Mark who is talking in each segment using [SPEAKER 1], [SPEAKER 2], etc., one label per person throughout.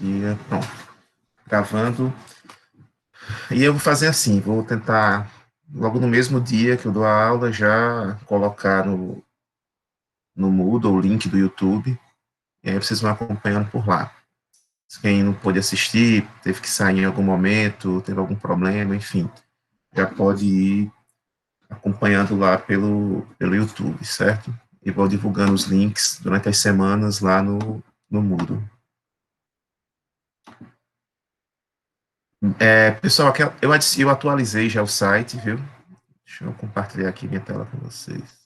[SPEAKER 1] aqui, pronto, gravando. E eu vou fazer assim, vou tentar, logo no mesmo dia que eu dou a aula, já colocar no Moodle o link do YouTube, e aí vocês vão acompanhando por lá. Quem não pôde assistir, teve que sair em algum momento, teve algum problema, enfim, já pode ir acompanhando lá pelo YouTube, certo? E vou divulgando os links durante as semanas lá no Moodle. Pessoal, eu atualizei já o site, viu? Deixa eu compartilhar aqui minha tela com vocês.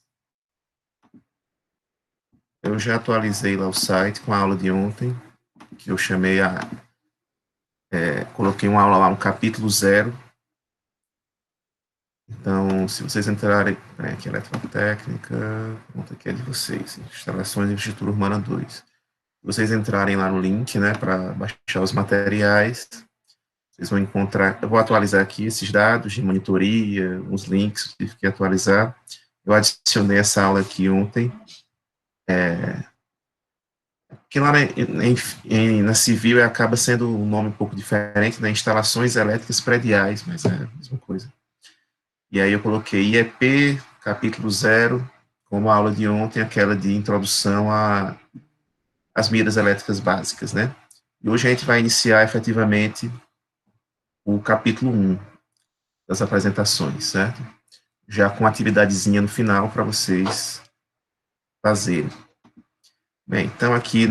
[SPEAKER 1] Eu já atualizei lá o site com a aula de ontem, que eu chamei coloquei uma aula lá, um capítulo 0. Então, se vocês entrarem, aqui, eletrotécnica, conta aqui é de vocês, instalações de infraestrutura urbana 2. Se vocês entrarem lá no link, né, para baixar os materiais, vocês vão encontrar, eu vou atualizar aqui esses dados de monitoria, uns links que tive que atualizar. Eu adicionei essa aula aqui ontem, que lá na Civil acaba sendo um nome um pouco diferente, né, instalações elétricas prediais, mas é a mesma coisa. E aí eu coloquei IEP, capítulo 0, como a aula de ontem, aquela de introdução às medidas elétricas básicas, né? E hoje a gente vai iniciar efetivamente o capítulo 1 das apresentações, certo? Já com atividadezinha no final para vocês fazerem. Bem, então aqui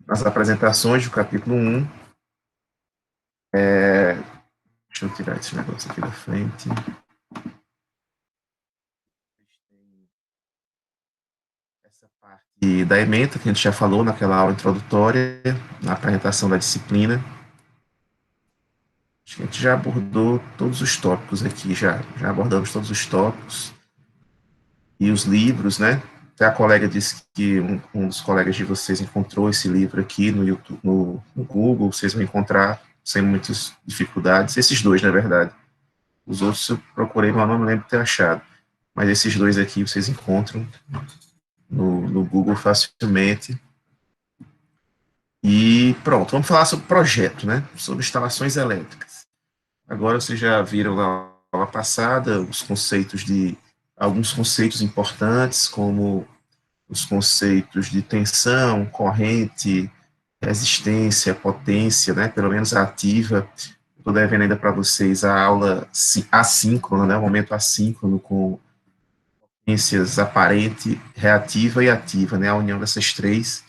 [SPEAKER 1] nas apresentações do capítulo 1, deixa eu tirar esse negócio aqui da frente. Essa parte da ementa, que a gente já falou naquela aula introdutória, na apresentação da disciplina. Acho que a gente já abordou todos os tópicos aqui, já abordamos todos os tópicos. E os livros, né? Até a colega disse que um dos colegas de vocês encontrou esse livro aqui no YouTube, no Google, vocês vão encontrar sem muitas dificuldades. Esses dois, na verdade. Os outros eu procurei, mas não me lembro de ter achado. Mas esses dois aqui vocês encontram no Google facilmente. E pronto, vamos falar sobre projeto, né? Sobre instalações elétricas. Agora vocês já viram lá na aula passada os conceitos alguns conceitos importantes, como os conceitos de tensão, corrente, resistência, potência, né? Pelo menos a ativa. Estou devendo ainda para vocês a aula assíncrona, né? O momento assíncrono com potências aparente, reativa e ativa, né? A união dessas três.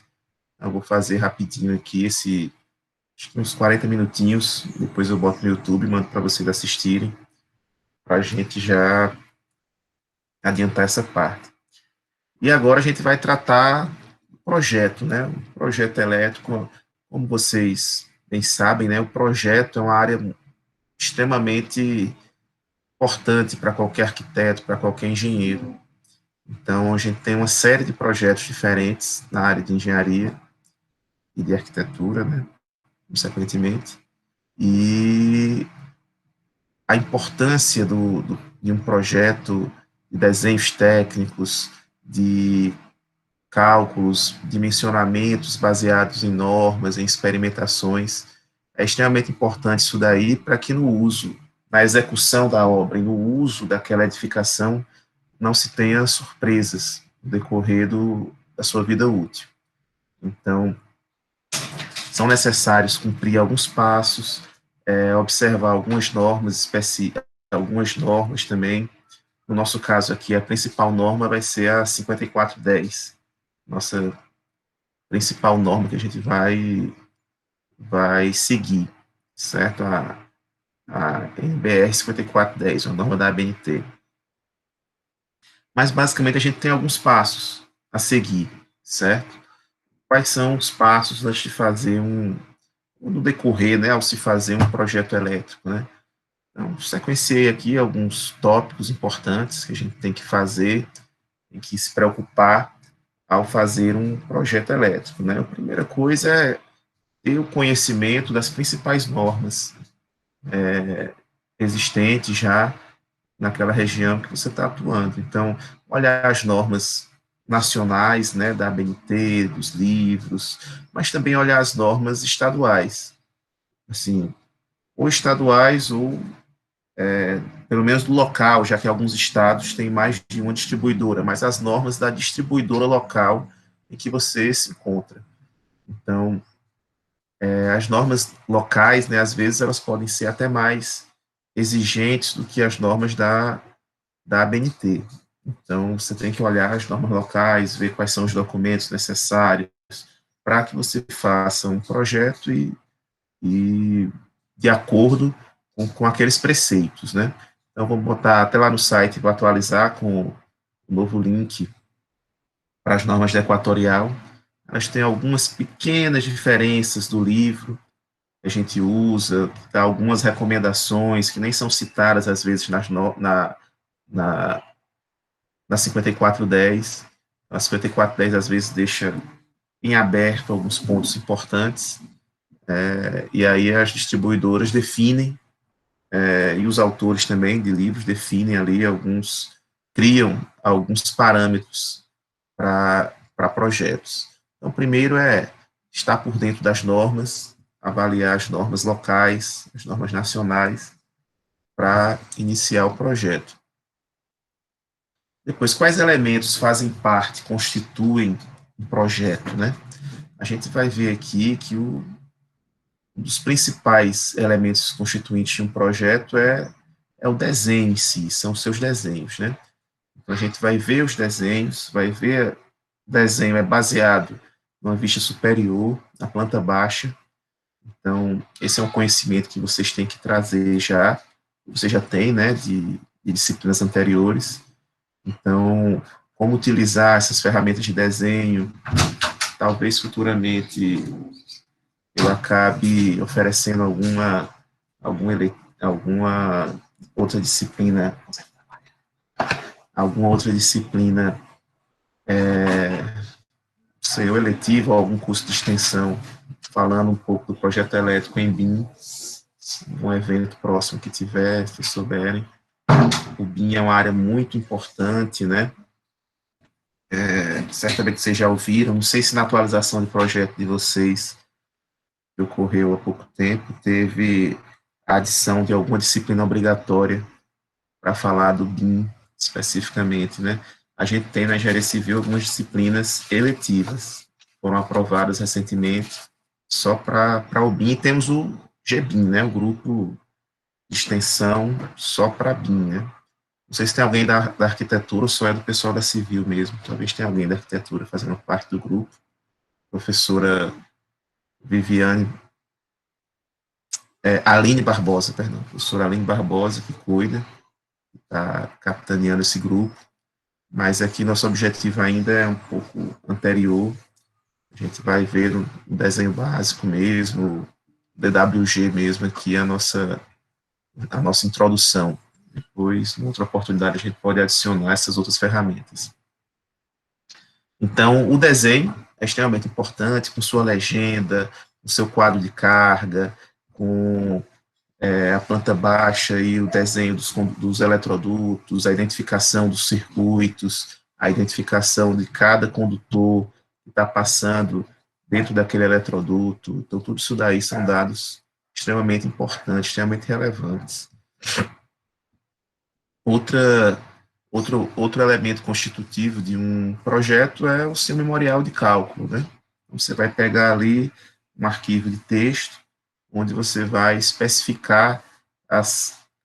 [SPEAKER 1] Eu vou fazer rapidinho aqui acho que uns 40 minutinhos, depois eu boto no YouTube e mando para vocês assistirem, para a gente já adiantar essa parte. E agora a gente vai tratar do projeto, né? O projeto elétrico, como vocês bem sabem, né? O projeto é uma área extremamente importante para qualquer arquiteto, para qualquer engenheiro. Então, a gente tem uma série de projetos diferentes na área de engenharia e de arquitetura, né? Consequentemente. E a importância de um projeto, de desenhos técnicos, de cálculos, dimensionamentos baseados em normas, em experimentações, é extremamente importante isso daí para que no uso, na execução da obra e no uso daquela edificação, não se tenha surpresas no decorrer da sua vida útil. Então, são necessários cumprir alguns passos, observar algumas normas específicas, algumas normas também. No nosso caso aqui, a principal norma vai ser a 5410, nossa principal norma que a gente vai seguir, certo? A NBR 5410, a norma da ABNT. Mas, basicamente, a gente tem alguns passos a seguir, certo? Quais são os passos antes de fazer no decorrer, né, ao se fazer um projeto elétrico, né? Então, sequenciei aqui alguns tópicos importantes que a gente tem que fazer, tem que se preocupar ao fazer um projeto elétrico, né? A primeira coisa é ter o conhecimento das principais normas existentes já naquela região que você está atuando. Então, olhar as normas nacionais, né, da ABNT, dos livros, mas também olhar as normas estaduais, assim, ou estaduais ou pelo menos do local, já que alguns estados têm mais de uma distribuidora, mas as normas da distribuidora local em que você se encontra. Então, as normas locais, né, às vezes elas podem ser até mais exigentes do que as normas da ABNT. Então, você tem que olhar as normas locais, ver quais são os documentos necessários para que você faça um projeto e de acordo com aqueles preceitos, né? Então, vamos botar até lá no site, vou atualizar com o novo link para as normas da Equatorial. Elas têm algumas pequenas diferenças do livro que a gente usa, dá algumas recomendações que nem são citadas, às vezes, na, na 5410. A 5410, às vezes, deixa em aberto alguns pontos importantes, e aí as distribuidoras definem, e os autores também de livros definem ali criam alguns parâmetros para projetos. Então, primeiro é estar por dentro das normas, avaliar as normas locais, as normas nacionais, para iniciar o projeto. Depois, quais elementos fazem parte, constituem um projeto, né? A gente vai ver aqui que um dos principais elementos constituintes de um projeto é o desenho em si, são os seus desenhos, né? Então, a gente vai ver os desenhos, vai ver o desenho é baseado numa vista superior, na planta baixa. Então, esse é um conhecimento que vocês têm que trazer já, você já tem, né, de disciplinas anteriores. Então, como utilizar essas ferramentas de desenho, talvez futuramente eu acabe oferecendo alguma outra disciplina, alguma outra disciplina, sei eu, eletiva, ou algum curso de extensão, falando um pouco do projeto elétrico em BIM, um evento próximo que tiver, se souberem. O BIM é uma área muito importante, né? Certamente vocês já ouviram, não sei se na atualização de projeto de vocês, que ocorreu há pouco tempo, teve a adição de alguma disciplina obrigatória para falar do BIM especificamente, né? A gente tem na engenharia civil algumas disciplinas eletivas, foram aprovadas recentemente, só para o BIM, e temos o GBIM, né? O grupo de extensão só para BIM, né? Não sei se tem alguém da arquitetura ou só é do pessoal da civil mesmo, talvez tenha alguém da arquitetura fazendo parte do grupo, professora Viviane, Aline Barbosa, perdão, professora Aline Barbosa, que cuida, está capitaneando esse grupo, mas aqui nosso objetivo ainda é um pouco anterior, a gente vai ver um desenho básico mesmo, DWG mesmo, aqui a nossa introdução. Depois, em outra oportunidade, a gente pode adicionar essas outras ferramentas. Então, o desenho é extremamente importante, com sua legenda, com seu quadro de carga, com a planta baixa e o desenho dos eletrodutos, a identificação dos circuitos, a identificação de cada condutor que está passando dentro daquele eletroduto. Então, tudo isso daí são dados extremamente importantes, extremamente relevantes. Outro elemento constitutivo de um projeto é o seu memorial de cálculo, né? Então, você vai pegar ali um arquivo de texto, onde você vai especificar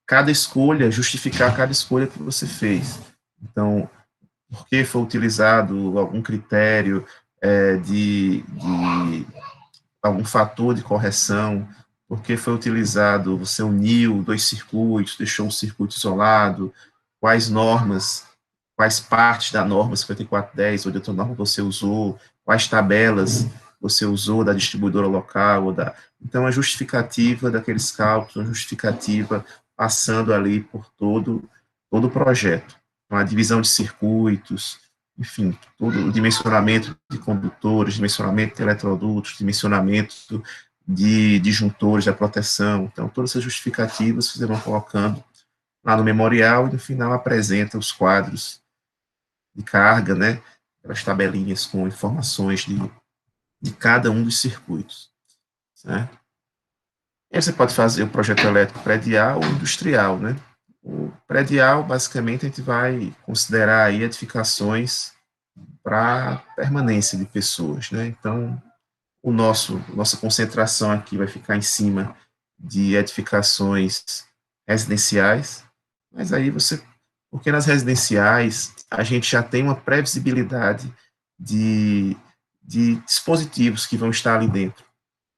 [SPEAKER 1] cada escolha, justificar cada escolha que você fez. Então, por que foi utilizado algum critério de algum fator de correção, por que foi utilizado, você uniu dois circuitos, deixou um circuito isolado, quais normas, quais partes da norma 5410 ou de outra norma você usou, quais tabelas você usou da distribuidora local, então a justificativa daqueles cálculos, a justificativa passando ali por todo o projeto. Então, a divisão de circuitos, enfim, todo o dimensionamento de condutores, dimensionamento de eletrodutos, dimensionamento de disjuntores da proteção. Então, todas essas justificativas vocês vão colocando lá no memorial e no final apresenta os quadros de carga, né, aquelas tabelinhas com informações de cada um dos circuitos, certo? E aí você pode fazer o projeto elétrico predial ou industrial, né? O predial, basicamente, a gente vai considerar aí edificações para permanência de pessoas, né? Então, nossa concentração aqui vai ficar em cima de edificações residenciais, mas aí porque nas residenciais a gente já tem uma previsibilidade de, de dispositivos que vão estar ali dentro.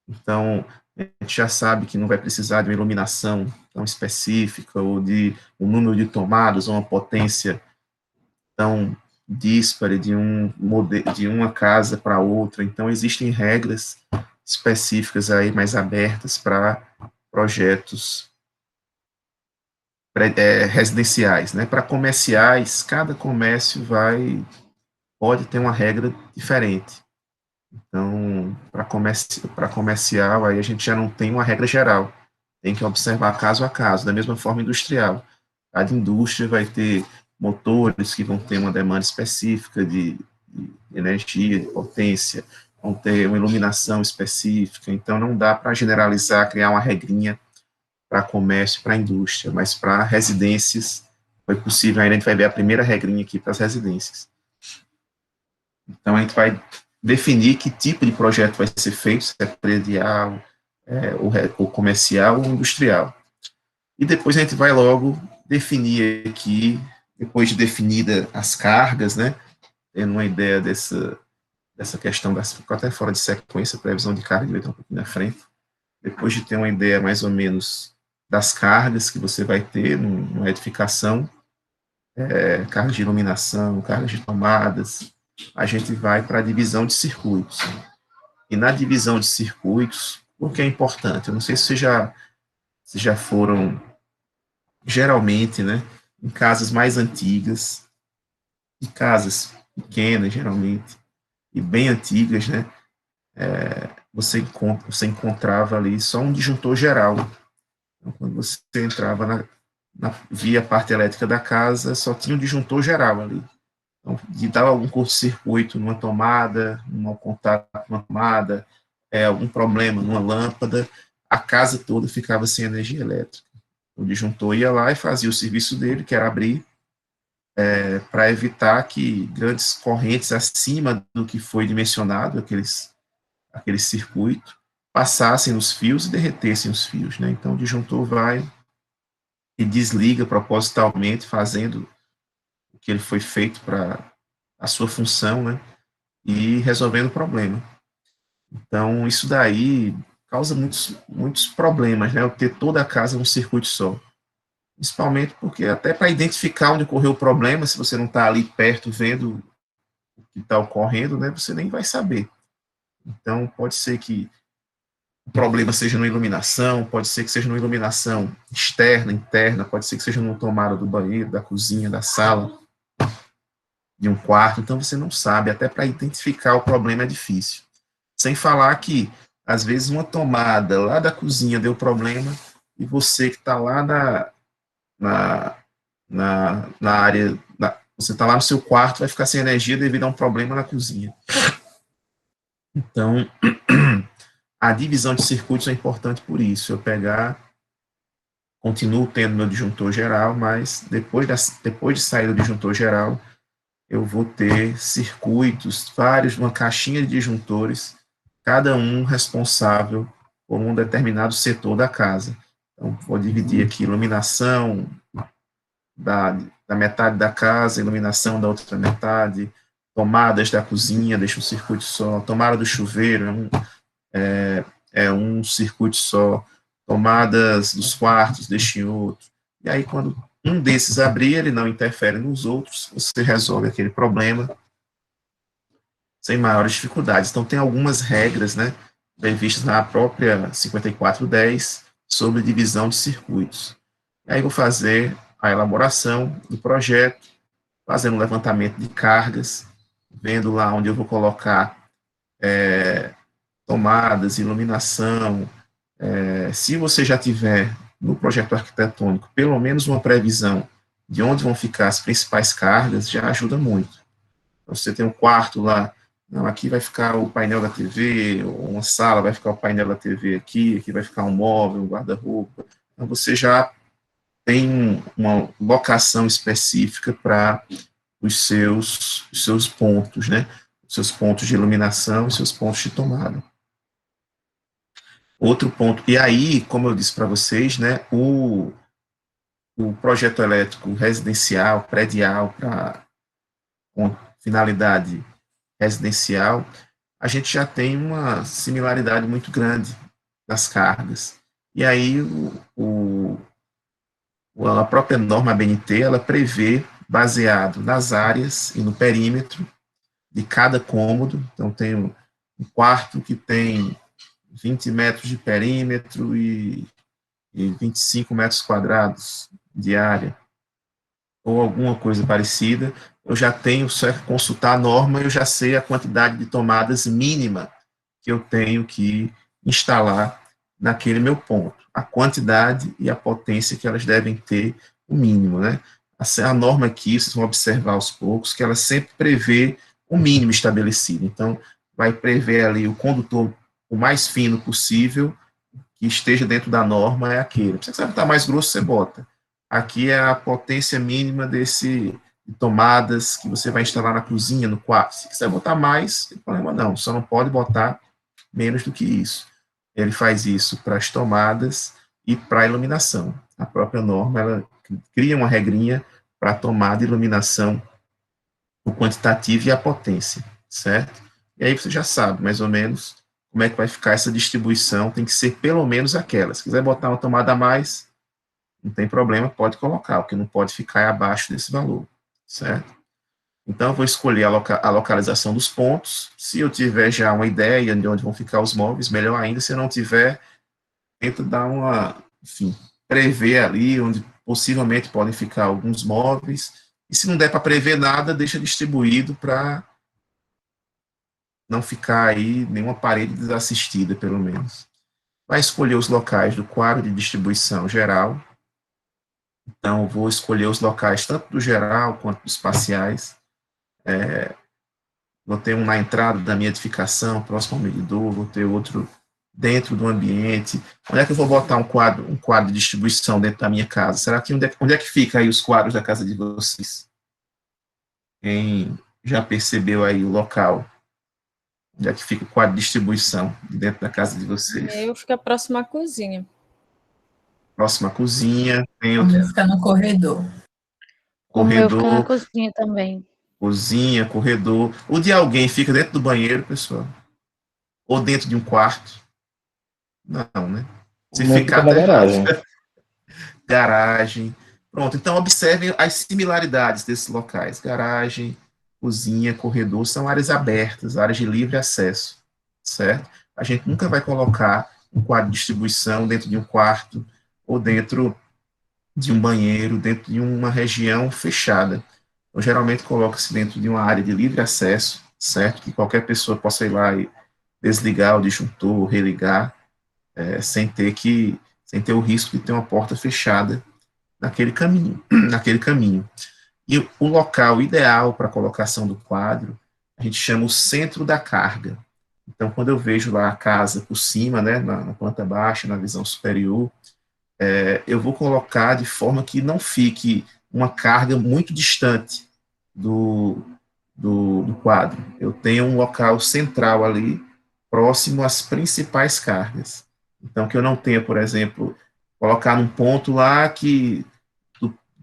[SPEAKER 1] Então, a gente já sabe que não vai precisar de uma iluminação tão específica, ou de um número de tomadas, ou uma potência tão díspare de uma casa para outra. Então, existem regras específicas aí, mais abertas para projetos residenciais, né? Para comerciais, cada comércio pode ter uma regra diferente. Então, para comercial, aí a gente já não tem uma regra geral, tem que observar caso a caso, da mesma forma industrial. Cada indústria vai ter motores que vão ter uma demanda específica de energia, de potência, vão ter uma iluminação específica, então não dá para generalizar, criar uma regrinha para comércio, para indústria, mas para residências foi possível, ainda a gente vai ver a primeira regrinha aqui para as residências. Então, a gente vai definir que tipo de projeto vai ser feito, se é predial, ou comercial ou industrial. E depois a gente vai logo definir aqui, depois de definida as cargas, né, tendo uma ideia dessa questão, ficou até fora de sequência, previsão de carga, vai estar um pouquinho na frente. Depois de ter uma ideia mais ou menos das cargas que você vai ter numa edificação, cargas de iluminação, cargas de tomadas, a gente vai para a divisão de circuitos. E na divisão de circuitos, o que é importante? Eu não sei se vocês já foram, geralmente, né, em casas mais antigas, e casas pequenas, geralmente, e bem antigas, né, você encontrava ali só um disjuntor geral. Então, quando você entrava via a parte elétrica da casa, só tinha um disjuntor geral ali. Então, de dar algum curto-circuito numa tomada, um mau contato numa tomada, algum problema numa lâmpada, a casa toda ficava sem energia elétrica. O disjuntor ia lá e fazia o serviço dele, que era abrir, para evitar que grandes correntes acima do que foi dimensionado, aquele circuito, passassem nos fios e derretessem os fios, né? Então, o disjuntor vai e desliga propositalmente, fazendo o que ele foi feito para a sua função, né? E resolvendo o problema. Então, isso daí causa muitos problemas, né? Eu ter toda a casa num circuito só. Principalmente porque até para identificar onde ocorreu o problema, se você não está ali perto vendo o que está ocorrendo, né? Você nem vai saber. Então, pode ser que o problema seja na iluminação, pode ser que seja numa iluminação externa, interna, pode ser que seja numa tomada do banheiro, da cozinha, da sala, de um quarto. Então, você não sabe, até para identificar o problema é difícil. Sem falar que, às vezes, uma tomada lá da cozinha deu problema e você que está lá na área, você está lá no seu quarto, vai ficar sem energia devido a um problema na cozinha. Então, a divisão de circuitos é importante por isso. Eu continuo tendo meu disjuntor geral, mas depois de sair do disjuntor geral, eu vou ter circuitos, uma caixinha de disjuntores, cada um responsável por um determinado setor da casa. Então, vou dividir aqui iluminação da metade da casa, iluminação da outra metade, tomadas da cozinha, deixa um circuito só, tomada do chuveiro, é um circuito só, tomadas dos quartos, deixa em outro. E aí, quando um desses abrir, ele não interfere nos outros, você resolve aquele problema sem maiores dificuldades. Então, tem algumas regras, né, previstas na própria 5410 sobre divisão de circuitos. E aí, vou fazer a elaboração do projeto, fazendo um levantamento de cargas, vendo lá onde eu vou colocar tomadas, iluminação. Se você já tiver no projeto arquitetônico pelo menos uma previsão de onde vão ficar as principais cargas, já ajuda muito. Você tem um quarto lá, não, aqui vai ficar o painel da TV, ou uma sala vai ficar o painel da TV aqui vai ficar um móvel, um guarda-roupa. Então, você já tem uma locação específica para os seus pontos, né? Os seus pontos de iluminação e seus pontos de tomada. Outro ponto, e aí, como eu disse para vocês, né, o projeto elétrico residencial, predial, com finalidade residencial, a gente já tem uma similaridade muito grande das cargas. E aí, a própria norma ABNT, ela prevê, baseado nas áreas e no perímetro de cada cômodo, então tem um quarto que tem 20 metros de perímetro e 25 metros quadrados de área, ou alguma coisa parecida, eu já tenho só que consultar a norma, eu já sei a quantidade de tomadas mínima que eu tenho que instalar naquele meu ponto, a quantidade e a potência que elas devem ter, o mínimo, né? A norma aqui, vocês vão observar aos poucos, que ela sempre prevê o mínimo estabelecido, então, vai prever ali o condutor o mais fino possível, que esteja dentro da norma, é aquele. Se você botar mais grosso, você bota. Aqui é a potência mínima de tomadas que você vai instalar na cozinha, no quarto. Se quiser botar mais, não tem problema não, só não pode botar menos do que isso. Ele faz isso para as tomadas e para a iluminação. A própria norma, ela cria uma regrinha para a tomada e iluminação, o quantitativo e a potência, certo? E aí você já sabe, mais ou menos, como é que vai ficar essa distribuição, tem que ser pelo menos aquela. Se quiser botar uma tomada a mais, não tem problema, pode colocar, o que não pode ficar é abaixo desse valor, certo? Então, eu vou escolher a localização dos pontos. Se eu tiver já uma ideia de onde vão ficar os móveis, melhor ainda. Se eu não tiver, tento dar enfim, prever ali onde possivelmente podem ficar alguns móveis. E se não der para prever nada, deixa distribuído para não ficar aí nenhuma parede desassistida, pelo menos. Vai escolher os locais do quadro de distribuição geral. Então, vou escolher os locais tanto do geral quanto dos parciais. Vou ter um na entrada da minha edificação, próximo ao medidor, vou ter outro dentro do ambiente. Onde é que eu vou botar um quadro de distribuição dentro da minha casa? Será que onde é que fica aí os quadros da casa de vocês? Quem já percebeu aí o local? Onde é que fica o quadro de distribuição dentro da casa de vocês?
[SPEAKER 2] Eu fico próximo à cozinha.
[SPEAKER 1] Próxima à cozinha, tem
[SPEAKER 3] O
[SPEAKER 1] outro
[SPEAKER 3] meu fica no corredor.
[SPEAKER 4] O meu fica na
[SPEAKER 1] corredor,
[SPEAKER 4] cozinha também.
[SPEAKER 1] cozinha, corredor. O de alguém fica dentro do banheiro, pessoal? Ou dentro de um quarto? Não, né?
[SPEAKER 5] O
[SPEAKER 1] Se
[SPEAKER 5] meu fica
[SPEAKER 1] ficar,
[SPEAKER 5] na
[SPEAKER 1] tá errado.
[SPEAKER 5] garagem.
[SPEAKER 1] Garagem. Pronto, então observem as similaridades desses locais. Garagem, cozinha, corredor, são áreas abertas, áreas de livre acesso, certo? A gente nunca vai colocar um quadro de distribuição dentro de um quarto ou dentro de um banheiro, dentro de uma região fechada. Então, geralmente coloca-se dentro de uma área de livre acesso, certo? Que qualquer pessoa possa ir lá e desligar o disjuntor, religar, sem ter o risco de ter uma porta fechada naquele caminho, naquele caminho. E o local ideal para a colocação do quadro, a gente chama o centro da carga. Então, quando eu vejo lá a casa por cima, né, na planta baixa, na visão superior, eu vou colocar de forma que não fique uma carga muito distante do quadro. Eu tenho um local central ali, próximo às principais cargas. Então, que eu não tenha, por exemplo, colocar num ponto lá que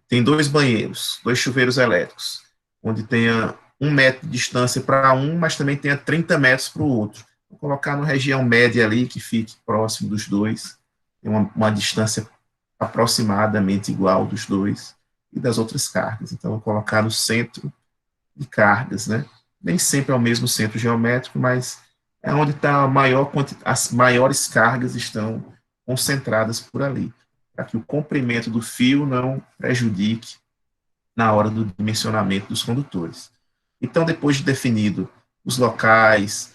[SPEAKER 1] tem dois banheiros, dois chuveiros elétricos, onde tenha 1 metro de distância para um, mas também tenha 30 metros para o outro. Vou colocar numa região média ali, que fique próximo dos dois, tem uma distância aproximadamente igual dos dois e das outras cargas. Então, vou colocar no centro de cargas, né? Nem sempre é o mesmo centro geométrico, mas é onde está as maiores cargas estão concentradas por ali, para que o comprimento do fio não prejudique na hora do dimensionamento dos condutores. Então, depois de definido os locais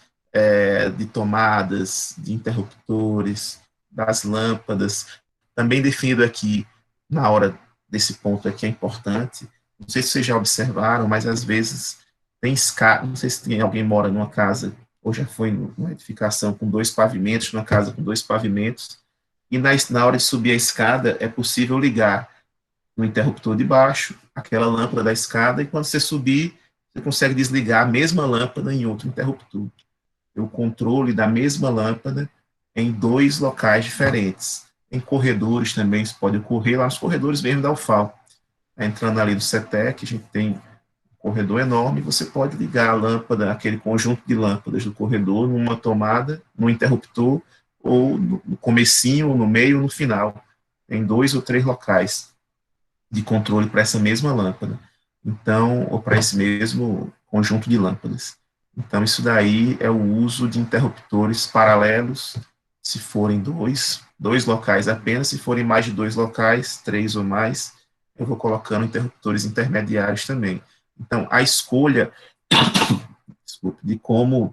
[SPEAKER 1] de tomadas, de interruptores, das lâmpadas, também definido aqui, na hora desse ponto aqui é importante, não sei se vocês já observaram, mas às vezes tem escada, não sei se tem, alguém mora numa casa, ou já foi numa edificação com 2 pavimentos, numa casa com 2 pavimentos, e na hora de subir a escada, é possível ligar no interruptor de baixo, aquela lâmpada da escada, e quando você subir, você consegue desligar a mesma lâmpada em outro interruptor. O controle da mesma lâmpada em 2 locais diferentes. Em corredores também, isso pode ocorrer, lá nos corredores mesmo da UFAL. Entrando ali no CETEC, a gente tem um corredor enorme, você pode ligar a lâmpada, aquele conjunto de lâmpadas do corredor, numa tomada, no interruptor, ou no comecinho, ou no meio, ou no final. Em 2 ou 3 locais de controle para essa mesma lâmpada. Então, ou para esse mesmo conjunto de lâmpadas. Então, isso daí é o uso de interruptores paralelos, se forem dois locais apenas, se forem mais de 2 locais, 3 ou mais, eu vou colocando interruptores intermediários também. Então, a escolha desculpe, de como
[SPEAKER 2] Oi,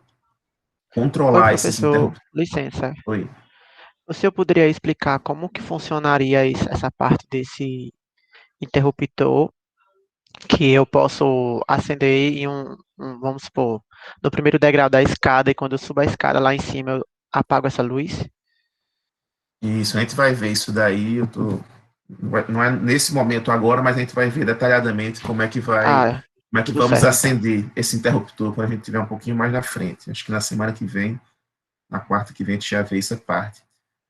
[SPEAKER 1] controlar esses
[SPEAKER 2] professor,
[SPEAKER 1] interruptores.
[SPEAKER 2] licença.
[SPEAKER 1] Oi.
[SPEAKER 2] O senhor poderia explicar como que funcionaria essa parte desse interruptor que eu posso acender em vamos supor, no primeiro degrau da escada e quando eu subo a escada lá em cima eu apago essa luz?
[SPEAKER 1] Isso, a gente vai ver isso daí, não é nesse momento agora, mas a gente vai ver detalhadamente
[SPEAKER 2] Ah,
[SPEAKER 1] como é que
[SPEAKER 2] tudo
[SPEAKER 1] vamos
[SPEAKER 2] certo então.
[SPEAKER 1] acender esse interruptor quando a gente tiver um pouquinho mais na frente. Acho que na semana que vem, na quarta que vem, a gente já vê essa parte.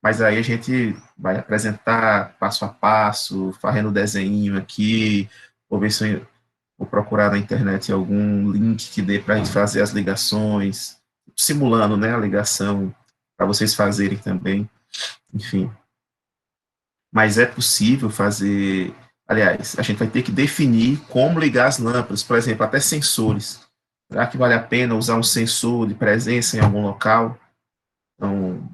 [SPEAKER 1] Mas aí a gente vai apresentar passo a passo, fazendo o desenho aqui, vou ver se eu vou procurar na internet algum link que dê para a gente fazer as ligações, simulando, né, a ligação, para vocês fazerem também, enfim. Mas é possível fazer. Aliás, a gente vai ter que definir como ligar as lâmpadas, por exemplo, até sensores. Será que vale a pena usar um sensor de presença em algum local? Então,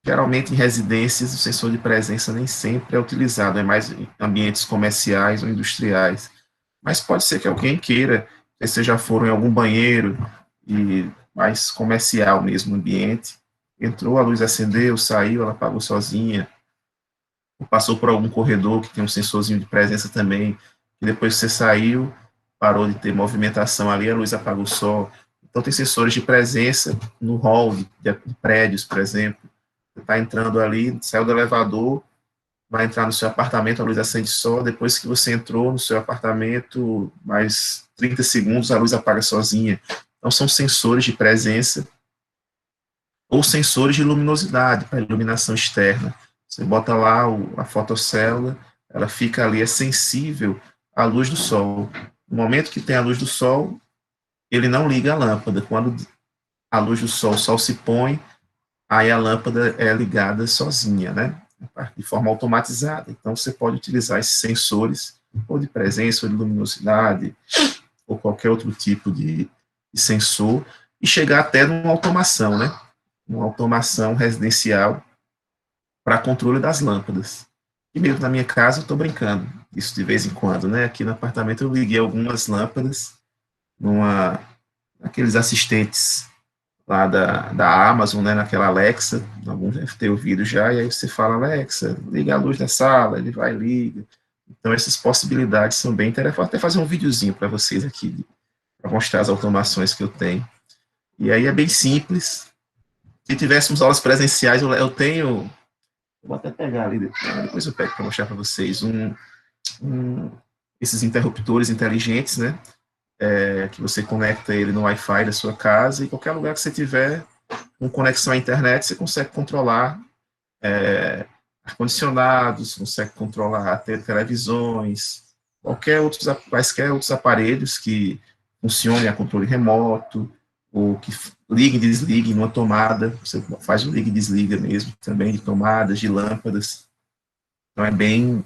[SPEAKER 1] geralmente em residências, o sensor de presença nem sempre é utilizado, é mais em ambientes comerciais ou industriais. Mas pode ser que alguém queira, que vocês já foram em algum banheiro e mais comercial mesmo ambiente, entrou, a luz acendeu, saiu, ela apagou sozinha, passou por algum corredor que tem um sensorzinho de presença também, e depois que você saiu, parou de ter movimentação ali, a luz apagou só. Então, tem sensores de presença no hall de prédios, por exemplo. Você está entrando ali, saiu do elevador, vai entrar no seu apartamento, a luz acende só, depois que você entrou no seu apartamento, mais 30 segundos, a luz apaga sozinha. Então, são sensores de presença ou sensores de luminosidade para iluminação externa. Você bota lá a fotocélula, ela fica ali, é sensível à luz do sol. No momento que tem a luz do sol, ele não liga a lâmpada. Quando a luz do sol, o sol se põe, aí a lâmpada é ligada sozinha, né? De forma automatizada. Então, você pode utilizar esses sensores, ou de presença, ou de luminosidade, ou qualquer outro tipo de sensor, e chegar até numa automação, né? Uma automação residencial para controle das lâmpadas. E mesmo na minha casa eu estou brincando, isso de vez em quando, né? Aqui no apartamento eu liguei algumas lâmpadas aqueles assistentes lá da Amazon, né? Naquela Alexa, alguns devem ter ouvido já, e aí você fala, Alexa, liga a luz da sala, ele vai e liga. Então essas possibilidades são bem interessantes. Vou até fazer um videozinho para vocês aqui, para mostrar as automações que eu tenho. E aí é bem simples. Se tivéssemos aulas presenciais, eu tenho. Vou até pegar ali, depois eu pego para mostrar para vocês esses interruptores inteligentes, né? Que você conecta ele no Wi-Fi da sua casa e qualquer lugar que você tiver com conexão à internet, você consegue controlar ar-condicionados, consegue controlar televisões, quaisquer outros aparelhos que funcionem a controle remoto, ou que ligue e desligue numa tomada, você faz o liga e desliga mesmo, também de tomadas, de lâmpadas. Então é bem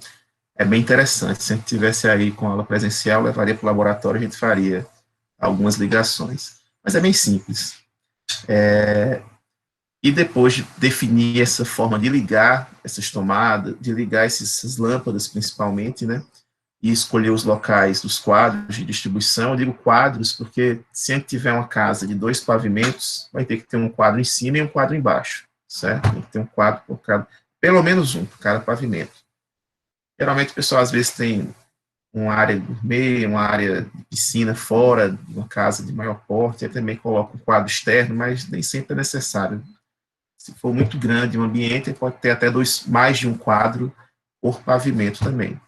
[SPEAKER 1] interessante. Se a gente tivesse aí com aula presencial, levaria para o laboratório, a gente faria algumas ligações. Mas é bem simples. E depois de definir essa forma de ligar essas tomadas, de ligar essas lâmpadas principalmente, né? E escolher os locais dos quadros de distribuição. Eu digo quadros porque se a gente tiver uma casa de 2 pavimentos, vai ter que ter um quadro em cima e um quadro embaixo, certo? Tem que ter um quadro por cada, pelo menos um por cada pavimento. Geralmente o pessoal às vezes tem uma área gourmet, uma área de piscina fora de uma casa de maior porte, eu também coloco um quadro externo, mas nem sempre é necessário. Se for muito grande o ambiente, pode ter até mais de um quadro por pavimento também.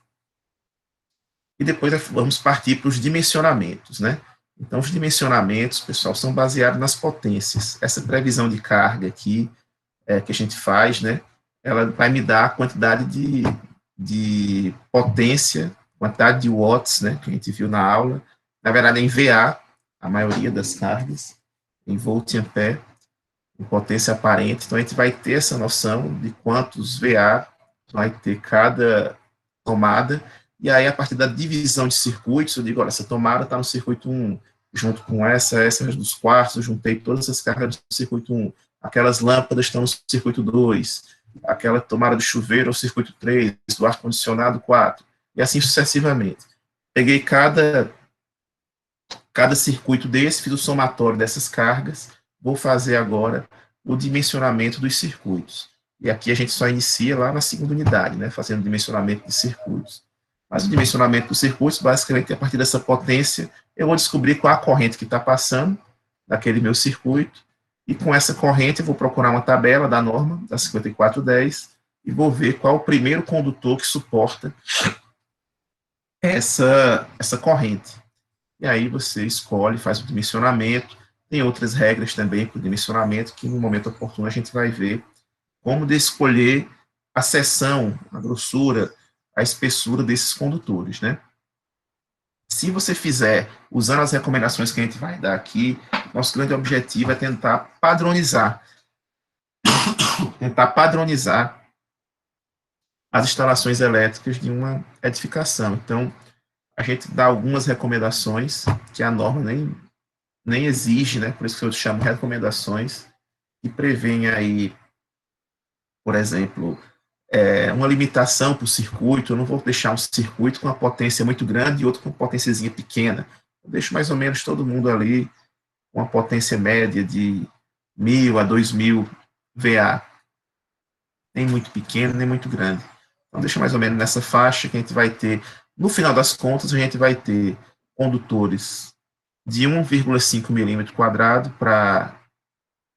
[SPEAKER 1] E depois vamos partir para os dimensionamentos, né? Então, os dimensionamentos, pessoal, são baseados nas potências. Essa previsão de carga aqui, que a gente faz, né? Ela vai me dar a quantidade de potência, quantidade de watts, né? Que a gente viu na aula. Na verdade, é em VA, a maioria das cargas, em volt e ampere, em potência aparente. Então, a gente vai ter essa noção de quantos VA vai ter cada tomada. E aí, a partir da divisão de circuitos, eu digo, olha, essa tomada está no circuito 1, junto com essa dos quartos, eu juntei todas essas cargas do circuito 1. Aquelas lâmpadas estão no circuito 2, aquela tomada de chuveiro é o circuito 3, do ar-condicionado 4, e assim sucessivamente. Peguei cada circuito desse, fiz o somatório dessas cargas, vou fazer agora o dimensionamento dos circuitos. E aqui a gente só inicia lá na segunda unidade, né, fazendo o dimensionamento de circuitos. Mas o dimensionamento dos circuitos, basicamente, a partir dessa potência, eu vou descobrir qual a corrente que está passando daquele meu circuito, e com essa corrente eu vou procurar uma tabela da norma, da 5410, e vou ver qual o primeiro condutor que suporta essa corrente. E aí você escolhe, faz o dimensionamento, tem outras regras também para o dimensionamento, que no momento oportuno a gente vai ver como de escolher a seção, a grossura, a espessura desses condutores, né? Se você fizer, usando as recomendações que a gente vai dar aqui, nosso grande objetivo é tentar padronizar as instalações elétricas de uma edificação. Então, a gente dá algumas recomendações que a norma nem exige, né? Por isso que eu chamo recomendações, que prevêem aí, por exemplo, uma limitação para o circuito. Eu não vou deixar um circuito com uma potência muito grande e outro com uma potênciazinha pequena. Eu deixo mais ou menos todo mundo ali com uma potência média de 1.000 a 2.000 VA. Nem muito pequeno, nem muito grande. Então, deixa mais ou menos nessa faixa que a gente vai ter. No final das contas, a gente vai ter condutores de 1,5 milímetro quadrado para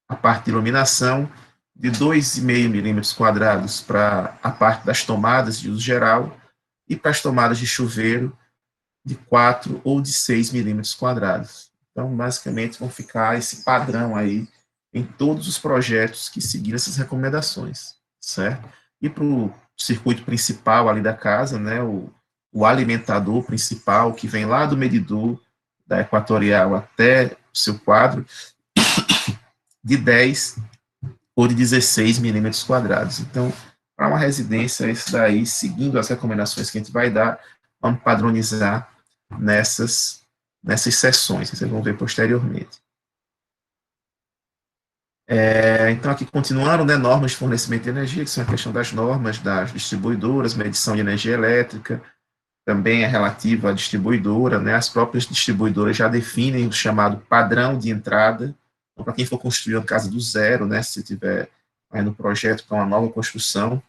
[SPEAKER 1] a parte de iluminação, de 2,5 milímetros quadrados para a parte das tomadas de uso geral, e para as tomadas de chuveiro, de 4 ou de 6 milímetros quadrados. Então, basicamente, vão ficar esse padrão aí em todos os projetos que seguiram essas recomendações, certo? E para o circuito principal ali da casa, né, o alimentador principal, que vem lá do medidor da equatorial até o seu quadro, de 10 ou de 16 milímetros quadrados. Então, para uma residência, isso daí, seguindo as recomendações que a gente vai dar, vamos padronizar nessas seções, que vocês vão ver posteriormente. Então, aqui continuando, né, normas de fornecimento de energia, que são a questão das normas das distribuidoras, medição de energia elétrica, também é relativa à distribuidora, né, as próprias distribuidoras já definem o chamado padrão de entrada. Então, para quem for construir uma casa do zero, né, se tiver aí no projeto para uma nova construção,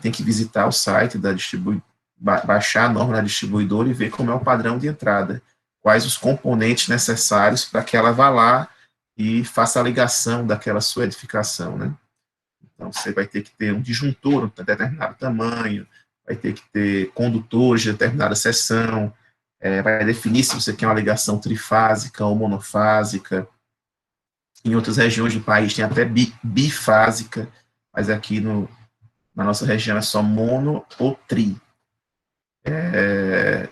[SPEAKER 1] tem que visitar o site da distribuidora, baixar a norma da distribuidora e ver como é o padrão de entrada, quais os componentes necessários para que ela vá lá e faça a ligação daquela sua edificação, né? Então, você vai ter que ter um disjuntor de determinado tamanho, vai ter que ter condutores de determinada seção, vai definir se você quer uma ligação trifásica ou monofásica. Em outras regiões do país tem até bifásica, mas aqui na nossa região é só mono ou tri.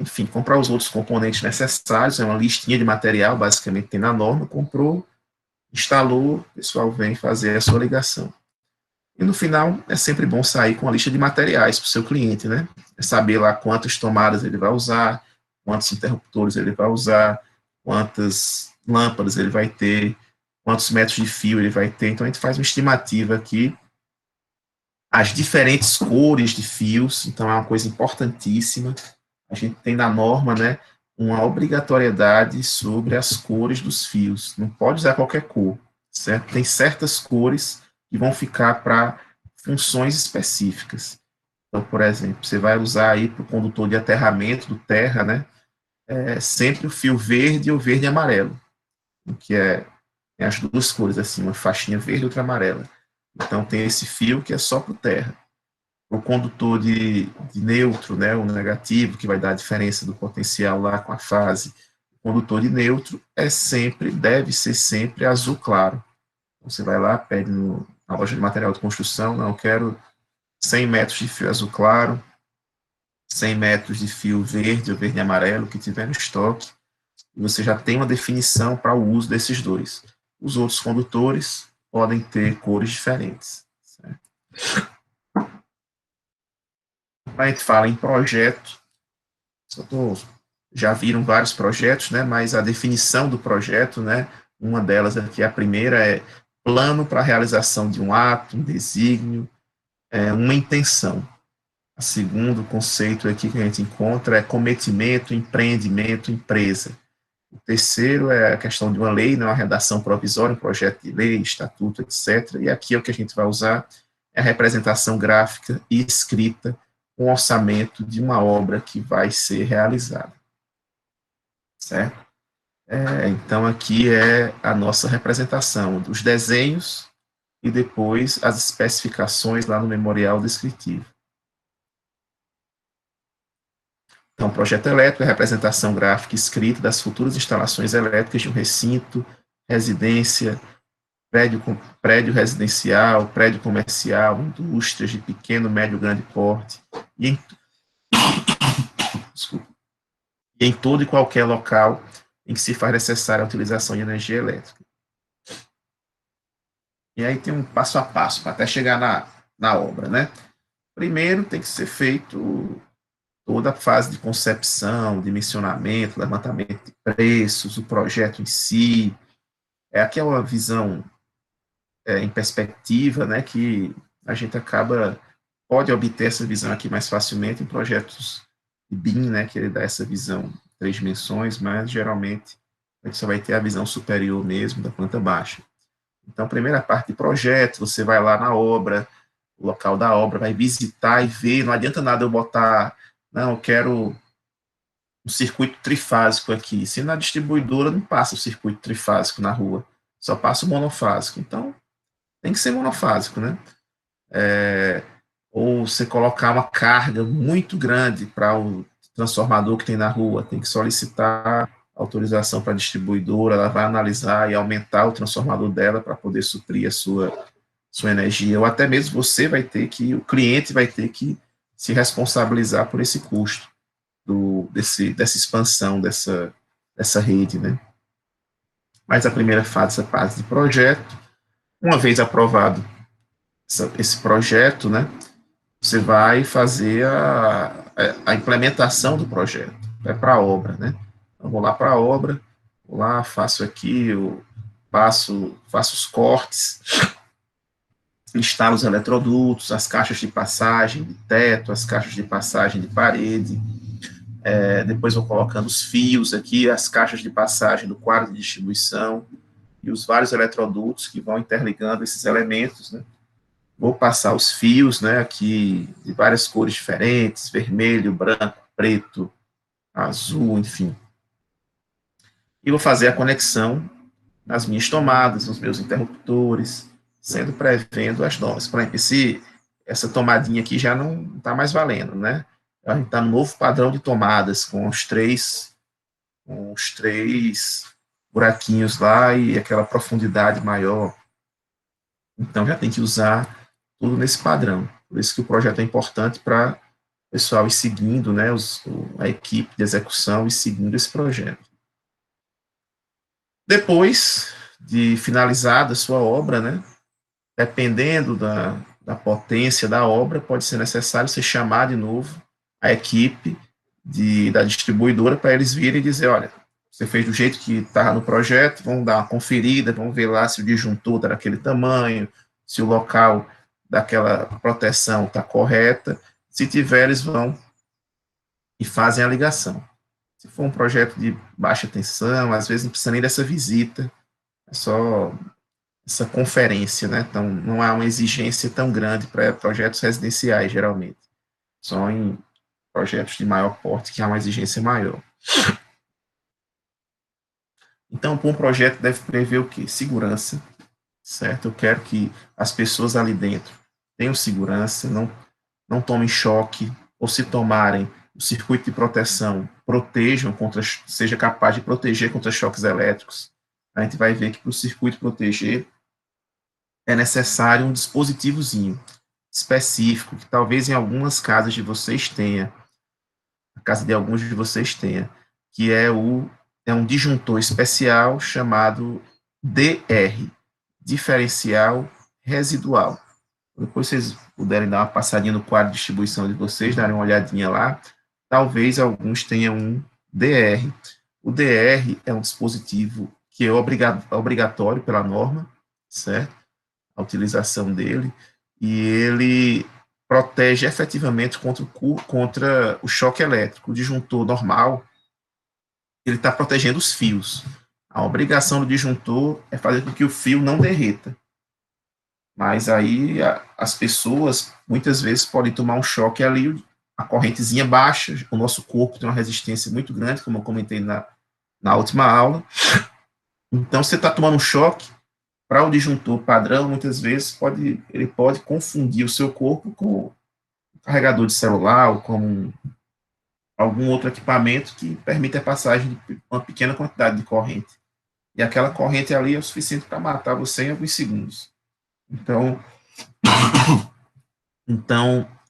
[SPEAKER 1] Enfim, comprar os outros componentes necessários, é uma listinha de material, basicamente tem na norma, comprou, instalou, o pessoal vem fazer a sua ligação. E no final, é sempre bom sair com a lista de materiais para o seu cliente, né? É saber lá quantas tomadas ele vai usar, quantos interruptores ele vai usar, quantas lâmpadas ele vai ter, quantos metros de fio ele vai ter. Então, a gente faz uma estimativa aqui, as diferentes cores de fios, então é uma coisa importantíssima. A gente tem na norma, né, uma obrigatoriedade sobre as cores dos fios. Não pode usar qualquer cor, certo? Tem certas cores que vão ficar para funções específicas. Então, por exemplo, você vai usar aí para o condutor de aterramento do terra, né? Sempre o fio verde ou verde e amarelo, que tem as duas cores, assim, uma faixinha verde e outra amarela. Então, tem esse fio que é só para o terra. O condutor de neutro, né, o negativo, que vai dar a diferença do potencial lá com a fase. O condutor de neutro deve ser sempre azul claro. Então, você vai lá, pede na loja de material de construção, não, eu quero 100 metros de fio azul claro, 100 metros de fio verde ou verde e amarelo, que tiver no estoque, e você já tem uma definição para o uso desses dois. Os outros condutores podem ter cores diferentes. Certo? A gente fala em projeto, já viram vários projetos, né, mas a definição do projeto, né, uma delas aqui, a primeira é plano para a realização de um ato, um desígnio, uma intenção. O segundo conceito aqui que a gente encontra é cometimento, empreendimento, empresa. O terceiro é a questão de uma lei, né, uma redação provisória, um projeto de lei, estatuto, etc. E aqui é o que a gente vai usar é a representação gráfica e escrita, um orçamento de uma obra que vai ser realizada. Certo? Então, aqui é a nossa representação dos desenhos e depois as especificações lá no memorial descritivo. Então, projeto elétrico é a representação gráfica escrita das futuras instalações elétricas de um recinto, residência, prédio residencial, prédio comercial, indústrias de pequeno, médio, grande porte, e em todo e qualquer local em que se faz necessária a utilização de energia elétrica. E aí tem um passo a passo para até chegar na obra, né? Primeiro tem que ser feito toda a fase de concepção, dimensionamento, levantamento de preços, o projeto em si, aqui é uma visão em perspectiva, né, que a gente pode obter essa visão aqui mais facilmente em projetos de BIM, né, que ele dá essa visão em 3 dimensões, mas geralmente a gente só vai ter a visão superior mesmo, da planta baixa. Então, primeira parte de projeto, você vai lá na obra, o local da obra, vai visitar e ver, não adianta nada eu botar, não, eu quero um circuito trifásico aqui, se na distribuidora não passa o circuito trifásico na rua, só passa o monofásico, então tem que ser monofásico, né? Ou você colocar uma carga muito grande para o transformador que tem na rua, tem que solicitar autorização para a distribuidora, ela vai analisar e aumentar o transformador dela para poder suprir a sua energia, ou até mesmo o cliente vai ter que se responsabilizar por esse custo dessa expansão dessa rede, né? Mas a primeira fase, essa fase de projeto, uma vez aprovado esse projeto, né, você vai fazer a implementação do projeto, vai para a obra, né? Então, vou lá para a obra, vou lá, faço aqui, faço os cortes, instalo os eletrodutos, as caixas de passagem de teto, as caixas de passagem de parede, depois vou colocando os fios aqui, as caixas de passagem do quadro de distribuição e os vários eletrodutos que vão interligando esses elementos, né? Vou passar os fios, né, aqui de várias cores diferentes, vermelho, branco, preto, azul, enfim. E vou fazer a conexão nas minhas tomadas, nos meus interruptores, sendo prevendo as normas. Por exemplo, essa tomadinha aqui já não está mais valendo, né? A gente está no novo padrão de tomadas, com os três buraquinhos lá e aquela profundidade maior. Então, já tem que usar tudo nesse padrão. Por isso que o projeto é importante para o pessoal ir seguindo, né, a equipe de execução e seguindo esse projeto. Depois de finalizada a sua obra, né, dependendo da potência da obra, pode ser necessário você chamar de novo a equipe da distribuidora para eles virem e dizer, olha, você fez do jeito que estava no projeto, vamos dar uma conferida, vamos ver lá se o disjuntor está daquele tamanho, se o local daquela proteção está correta. Se tiver, eles vão e fazem a ligação. Se for um projeto de baixa tensão, às vezes não precisa nem dessa visita, é só essa conferência, né? Então, não há uma exigência tão grande para projetos residenciais, geralmente. só em projetos de maior porte, que há uma exigência maior. Então, um projeto deve prever o quê? Segurança, certo? Eu quero que as pessoas ali dentro tenham segurança, não tomem choque, ou se tomarem, o circuito de proteção protejam contra, seja capaz de proteger contra choques elétricos. A gente vai ver que para o circuito proteger é necessário um dispositivozinho específico, que talvez em algumas casas de vocês tenha, a casa de alguns de vocês tenha, que é um disjuntor especial chamado DR, diferencial residual. Depois vocês puderem dar uma passadinha no quadro de distribuição de vocês, darem uma olhadinha lá, talvez alguns tenham um DR. O DR é um dispositivo que é obrigatório pela norma, certo? A utilização dele, e ele protege efetivamente contra o choque elétrico. O disjuntor normal, ele está protegendo os fios. A obrigação do disjuntor é fazer com que o fio não derreta. Mas aí as pessoas, muitas vezes, podem tomar um choque ali, a correntezinha baixa, o nosso corpo tem uma resistência muito grande, como eu comentei na última aula. Então, você está tomando um choque, para o disjuntor padrão, muitas vezes, ele pode confundir o seu corpo com um carregador de celular ou com algum outro equipamento que permite a passagem de uma pequena quantidade de corrente. E aquela corrente ali é o suficiente para matar você em alguns segundos. Então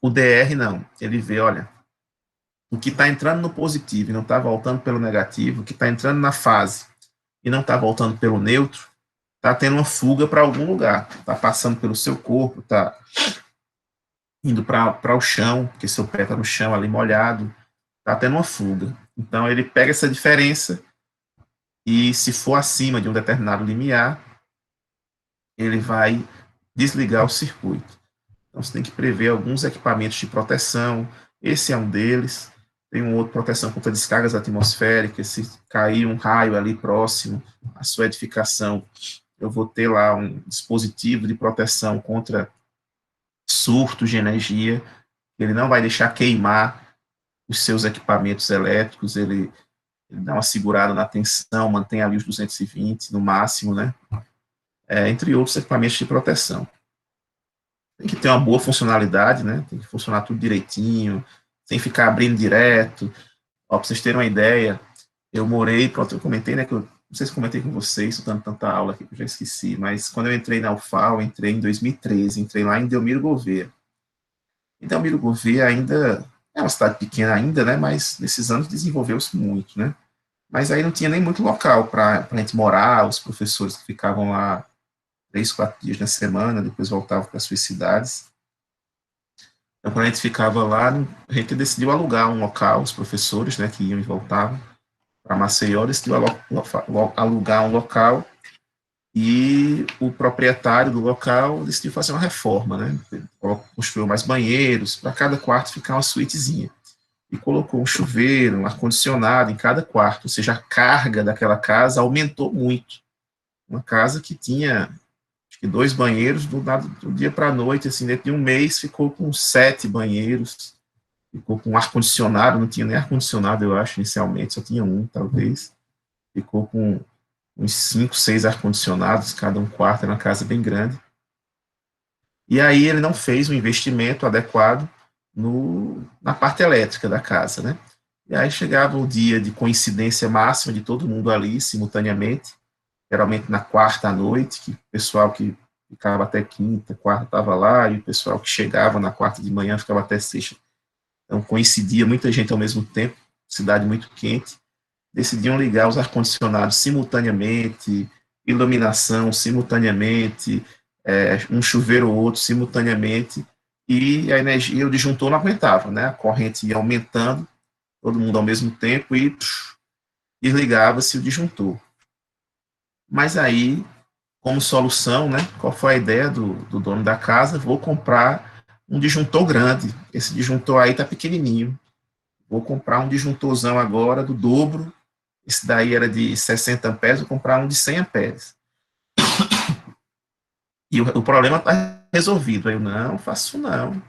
[SPEAKER 1] o DR não. Ele vê, olha, o que está entrando no positivo e não está voltando pelo negativo, o que está entrando na fase e não está voltando pelo neutro, está tendo uma fuga para algum lugar. Está passando pelo seu corpo, está indo para o chão, porque seu pé está no chão ali molhado, está tendo uma fuga. Então ele pega essa diferença e, se for acima de um determinado limiar, ele vai desligar o circuito. Então você tem que prever alguns equipamentos de proteção. Esse é um deles. Tem um outro, proteção contra descargas atmosféricas. Se cair um raio ali próximo à sua edificação, eu vou ter lá um dispositivo de proteção contra surtos de energia. Ele não vai deixar queimar os seus equipamentos elétricos, ele dá uma segurada na tensão, mantém ali os 220 no máximo, né? Entre outros equipamentos de proteção. Tem que ter uma boa funcionalidade, né? Tem que funcionar tudo direitinho, sem ficar abrindo direto. Ó, para vocês terem uma ideia, eu morei, pronto, eu comentei, né, que eu não sei se comentei com vocês, estou dando tanta aula aqui que eu já esqueci, mas quando eu entrei na UFAL, eu entrei em 2013, entrei lá em Delmiro Gouveia. E Delmiro Gouveia ainda é uma cidade pequena ainda, né, mas nesses anos desenvolveu-se muito, né? Mas aí não tinha nem muito local para a gente morar, os professores que ficavam lá 3, 4 dias na semana, depois voltavam para suas cidades. Então, quando a gente ficava lá, a gente decidiu alugar um local, os professores, né, que iam e voltavam para Maceió, decidiu alugar um local, e o proprietário do local decidiu fazer uma reforma, né? Construiu mais banheiros, para cada quarto ficar uma suítezinha. E colocou um chuveiro, um ar-condicionado em cada quarto, ou seja, a carga daquela casa aumentou muito. Uma casa que tinha, acho que 2 banheiros, do dia para a noite, assim, dentro de um mês, ficou com 7 banheiros, ficou com ar-condicionado, não tinha nem ar-condicionado, eu acho, inicialmente, só tinha um, talvez. Ficou com uns 5, 6 ar-condicionados, cada um quarto, era uma casa bem grande. E aí ele não fez um investimento adequado na parte elétrica da casa, né? E aí chegava o dia de coincidência máxima de todo mundo ali, simultaneamente, geralmente na quarta à noite, que o pessoal que ficava até quinta, quarta estava lá, e o pessoal que chegava na quarta de manhã ficava até sexta. Então coincidia muita gente ao mesmo tempo, cidade muito quente, decidiam ligar os ar-condicionados simultaneamente, iluminação simultaneamente, um chuveiro ou outro simultaneamente, e a energia, o disjuntor não aguentava, né? A corrente ia aumentando, todo mundo ao mesmo tempo, e desligava-se o disjuntor. Mas aí, como solução, né, qual foi a ideia do dono da casa? Vou comprar um disjuntor grande. Esse disjuntor aí está pequenininho. Vou comprar um disjuntorzão agora do dobro. Esse daí era de 60 amperes, vou comprar um de 100 amperes. E o problema está resolvido. Aí eu, não faço não.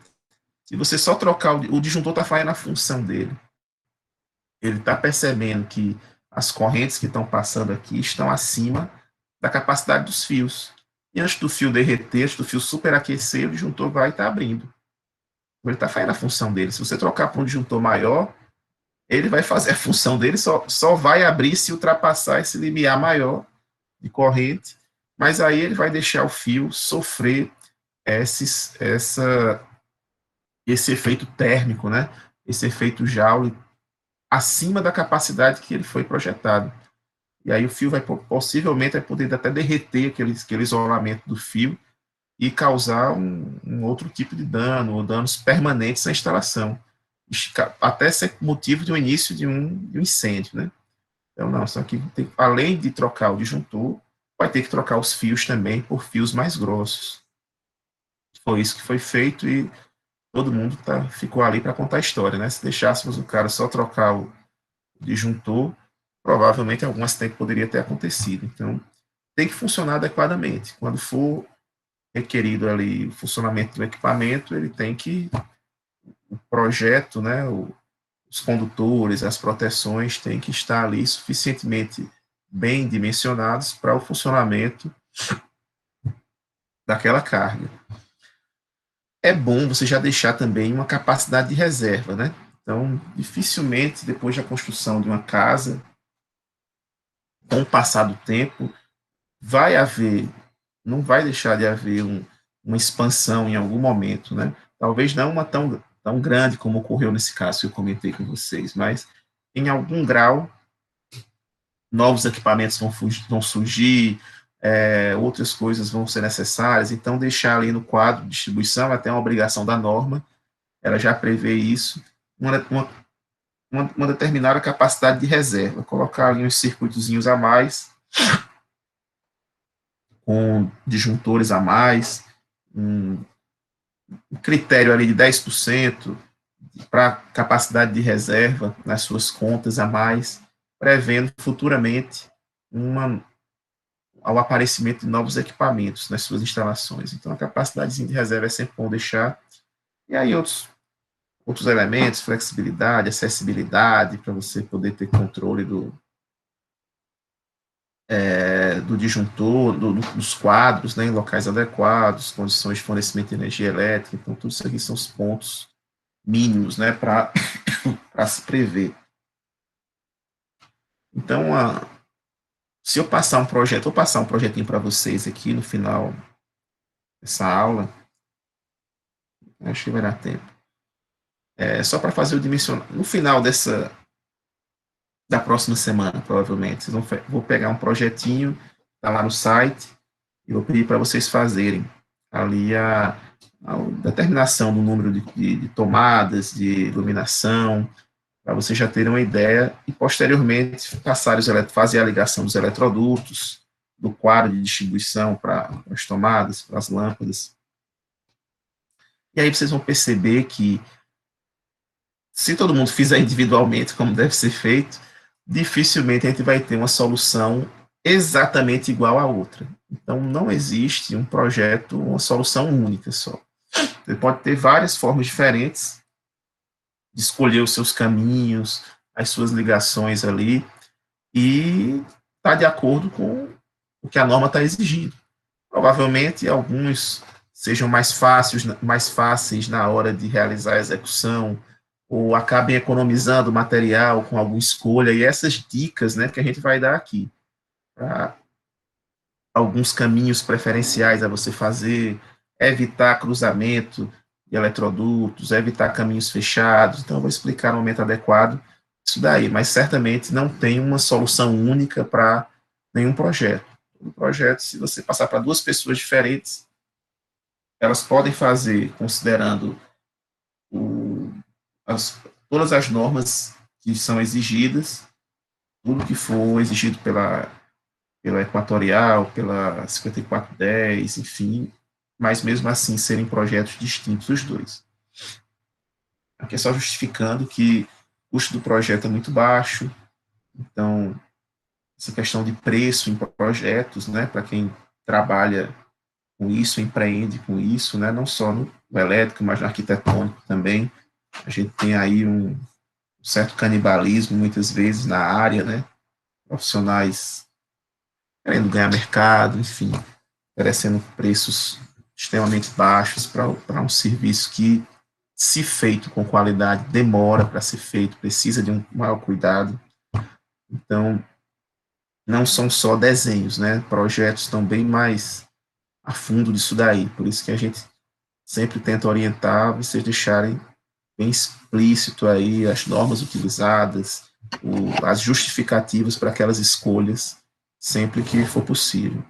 [SPEAKER 1] Se você só trocar, o disjuntor está fazendo a função dele. Ele está percebendo que as correntes que estão passando aqui estão acima da capacidade dos fios. E antes do fio derreter, antes do fio superaquecer, o disjuntor vai estar abrindo. Ele está fazendo a função dele. Se você trocar para um disjuntor maior, ele vai fazer a função dele, só vai abrir se ultrapassar esse limiar maior de corrente, mas aí ele vai deixar o fio sofrer esse efeito térmico, né? Esse efeito Joule acima da capacidade que ele foi projetado. E aí o fio possivelmente vai poder até derreter aquele isolamento do fio e causar um outro tipo de dano, ou danos permanentes na instalação, até ser motivo de um início de um incêndio, né? Então, não, só que além de trocar o disjuntor, vai ter que trocar os fios também por fios mais grossos. Foi isso que foi feito e todo mundo ficou ali para contar a história, né? Se deixássemos o cara só trocar o disjuntor, provavelmente algum acidente poderia ter acontecido. Então, tem que funcionar adequadamente. Quando for requerido ali o funcionamento do equipamento, ele tem que, o projeto, né, os condutores, as proteções têm que estar ali suficientemente bem dimensionados para o funcionamento daquela carga. É bom você já deixar também uma capacidade de reserva, né? Então, dificilmente, depois da construção de uma casa, com o passar do tempo, não vai deixar de haver uma expansão em algum momento, né? Talvez não uma tão grande como ocorreu nesse caso que eu comentei com vocês, mas em algum grau, novos equipamentos vão surgir, outras coisas vão ser necessárias, então deixar ali no quadro de distribuição, até uma obrigação da norma, ela já prevê isso, uma determinada capacidade de reserva, colocar ali uns circuitozinhos a mais, com disjuntores a mais, um critério ali de 10% para capacidade de reserva nas suas contas a mais, prevendo futuramente ao aparecimento de novos equipamentos nas suas instalações. Então, a capacidade de reserva é sempre bom deixar. E aí, outros elementos, flexibilidade, acessibilidade, para você poder ter controle do disjuntor, dos quadros, né, em locais adequados, condições de fornecimento de energia elétrica. Então, tudo isso aqui são os pontos mínimos, né, para se prever. Então, se eu passar um projeto, vou passar um projetinho para vocês aqui no final dessa aula, acho que vai dar tempo. Só para fazer o dimensionamento. No final da próxima semana, provavelmente, vou pegar um projetinho, tá lá no site, e vou pedir para vocês fazerem ali a determinação do número de tomadas, de iluminação, para vocês já terem uma ideia, e posteriormente fazer a ligação dos eletrodutos, do quadro de distribuição para as tomadas, para as lâmpadas. E aí vocês vão perceber que, se todo mundo fizer individualmente, como deve ser feito, dificilmente a gente vai ter uma solução exatamente igual à outra. Então, não existe um projeto, uma solução única só. Você pode ter várias formas diferentes de escolher os seus caminhos, as suas ligações ali, e está de acordo com o que a norma está exigindo. Provavelmente, alguns sejam mais fáceis na hora de realizar a execução, ou acabem economizando material com alguma escolha, e essas dicas, né, que a gente vai dar aqui, para alguns caminhos preferenciais a você fazer, evitar cruzamento de eletrodutos, evitar caminhos fechados. Então, eu vou explicar no momento adequado isso daí, mas certamente não tem uma solução única para nenhum projeto. Um projeto, se você passar para duas pessoas diferentes, elas podem fazer, considerando todas as normas que são exigidas, tudo que for exigido pela Equatorial, pela 5410, enfim, mas mesmo assim serem projetos distintos os dois. Aqui é só justificando que o custo do projeto é muito baixo, então essa questão de preço em projetos, né, para quem trabalha com isso, empreende com isso, né? Não só no elétrico, mas no arquitetônico também. A gente tem aí um certo canibalismo, muitas vezes, na área, né? Profissionais querendo ganhar mercado, enfim, oferecendo preços extremamente baixos para um serviço que, se feito com qualidade, demora para ser feito, precisa de um maior cuidado. Então, não são só desenhos, né? Projetos estão bem mais a fundo disso daí. Por isso que a gente sempre tenta orientar vocês deixarem bem explícito aí as normas utilizadas, as justificativas para aquelas escolhas, sempre que for possível.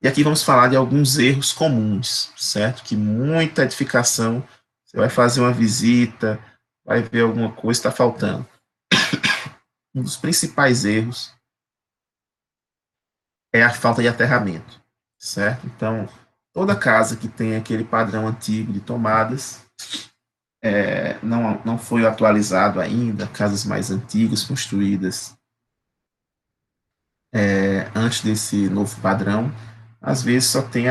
[SPEAKER 1] E aqui vamos falar de alguns erros comuns, certo? Que muita edificação, você vai fazer uma visita, vai ver alguma coisa está faltando. Um dos principais erros é a falta de aterramento, certo? Então, toda casa que tem aquele padrão antigo de tomadas, não foi atualizado ainda, casas mais antigas, construídas antes desse novo padrão, às vezes só tem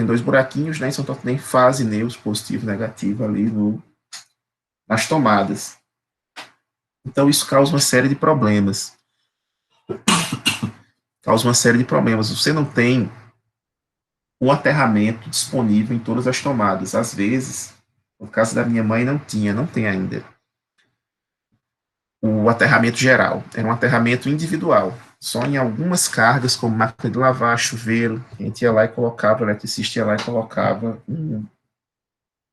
[SPEAKER 1] dois buraquinhos, né? Só tem fase neutro, positivo, negativo ali nas tomadas. Então, isso causa uma série de problemas. Você não tem o aterramento disponível em todas as tomadas. Às vezes, no caso da minha mãe, não tem ainda o aterramento geral. Era um aterramento individual. Só em algumas cargas, como máquina de lavar, chuveiro, a gente ia lá e colocava, o eletricista ia lá e colocava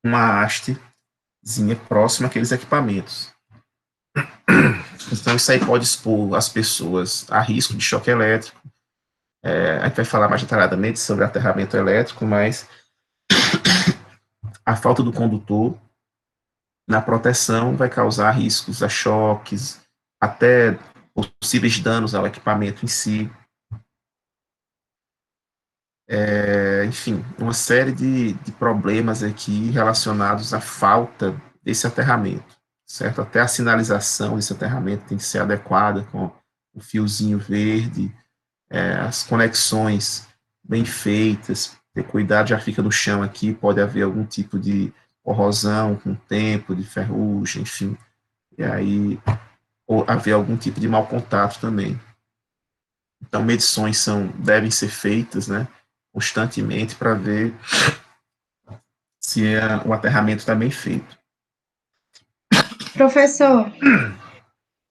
[SPEAKER 1] uma hastezinha próxima àqueles equipamentos. Então, isso aí pode expor as pessoas a risco de choque elétrico. A gente vai falar mais detalhadamente sobre aterramento elétrico, mas a falta do condutor na proteção vai causar riscos a choques, até possíveis danos ao equipamento em si. Enfim, uma série de problemas aqui relacionados à falta desse aterramento, certo? Até a sinalização desse aterramento tem que ser adequada com o fiozinho verde, as conexões bem feitas, ter cuidado, já fica no chão aqui, pode haver algum tipo de corrosão com o tempo, de ferrugem, enfim, e aí ou haver algum tipo de mau contato também. Então, medições devem ser feitas, né, constantemente para ver se o aterramento está bem feito.
[SPEAKER 4] Professor,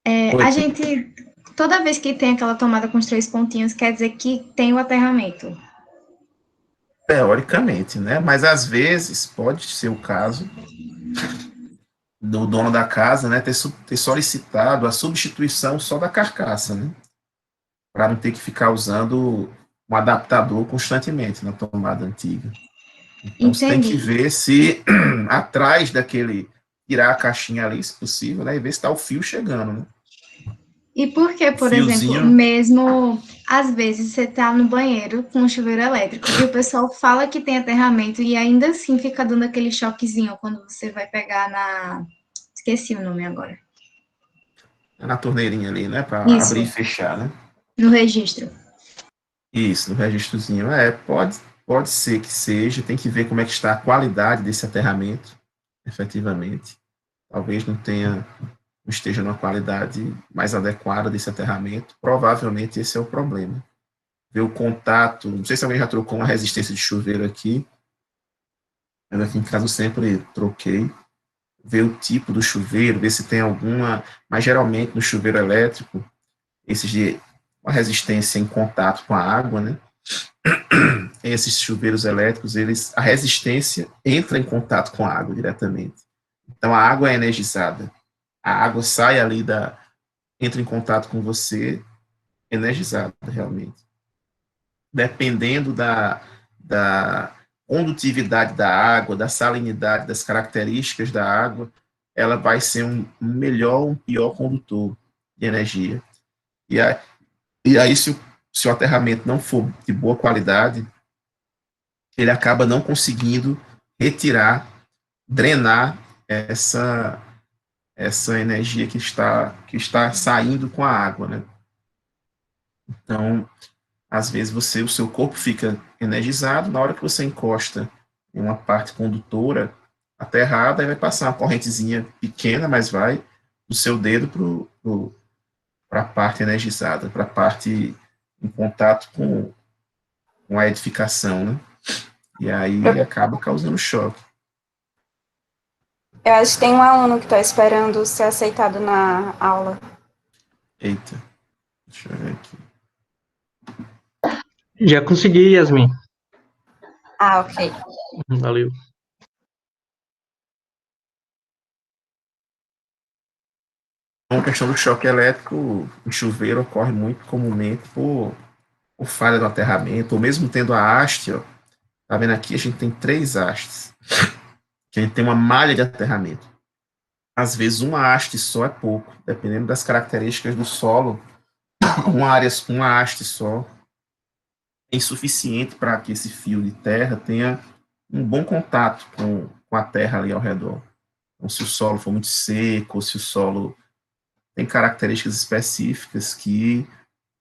[SPEAKER 1] Oi,
[SPEAKER 4] a gente, toda vez que tem aquela tomada com os três pontinhos, quer dizer que tem o aterramento.
[SPEAKER 1] teoricamente, né, mas às vezes pode ser o caso do dono da casa, né, ter solicitado a substituição só da carcaça, né, para não ter que ficar usando um adaptador constantemente na tomada antiga. Então, você tem que
[SPEAKER 4] Entendi.
[SPEAKER 1] ver se atrás daquele, tirar a caixinha ali, se possível, né, e ver se está o fio chegando, né.
[SPEAKER 4] E por que,
[SPEAKER 1] O
[SPEAKER 4] por exemplo,
[SPEAKER 1] fiozinho,
[SPEAKER 4] mesmo às vezes você tá no banheiro com um chuveiro elétrico e o pessoal fala que tem aterramento e ainda assim fica dando aquele choquezinho quando você vai pegar na. Esqueci o nome agora.
[SPEAKER 1] na torneirinha ali, né, para abrir e
[SPEAKER 4] Isso,
[SPEAKER 1] fechar, né.
[SPEAKER 4] no registro.
[SPEAKER 1] Isso, no registrozinho. Pode ser que seja, tem que ver como é que está a qualidade desse aterramento, efetivamente. Talvez não esteja numa qualidade mais adequada desse aterramento. Provavelmente esse é o problema. Ver o contato, não sei se alguém já trocou uma resistência de chuveiro aqui, eu aqui em casa eu sempre troquei. Ver o tipo do chuveiro, ver se tem alguma, mas geralmente no chuveiro elétrico, esses de uma resistência em contato com a água, né? Esses chuveiros elétricos, a resistência entra em contato com a água diretamente. Então a água é energizada. A água sai ali entra em contato com você, energizada realmente. Dependendo da condutividade da água, da salinidade, das características da água, ela vai ser um melhor ou um pior condutor de energia. E aí se o aterramento não for de boa qualidade, ele acaba não conseguindo retirar, drenar essa energia que está saindo com a água, né? Então, às vezes o seu corpo fica energizado, na hora que você encosta em uma parte condutora aterrada, aí vai passar uma correntezinha pequena, mas vai do seu dedo para a parte energizada, para a parte em contato com a edificação, né? E aí acaba causando choque.
[SPEAKER 3] Eu acho que tem um aluno que está esperando ser aceitado na aula.
[SPEAKER 1] Eita, deixa eu ver aqui.
[SPEAKER 5] Já consegui, Yasmin.
[SPEAKER 3] Ah, ok.
[SPEAKER 5] Valeu.
[SPEAKER 1] A questão do choque elétrico em chuveiro ocorre muito comumente por falha do aterramento, ou mesmo tendo a haste, ó, tá vendo aqui, a gente tem 3 hastes, que a gente tem uma malha de aterramento. Às vezes uma haste só é pouco, dependendo das características do solo, uma haste só é insuficiente para que esse fio de terra tenha um bom contato com a terra ali ao redor. Então, se o solo for muito seco, ou se o solo tem características específicas que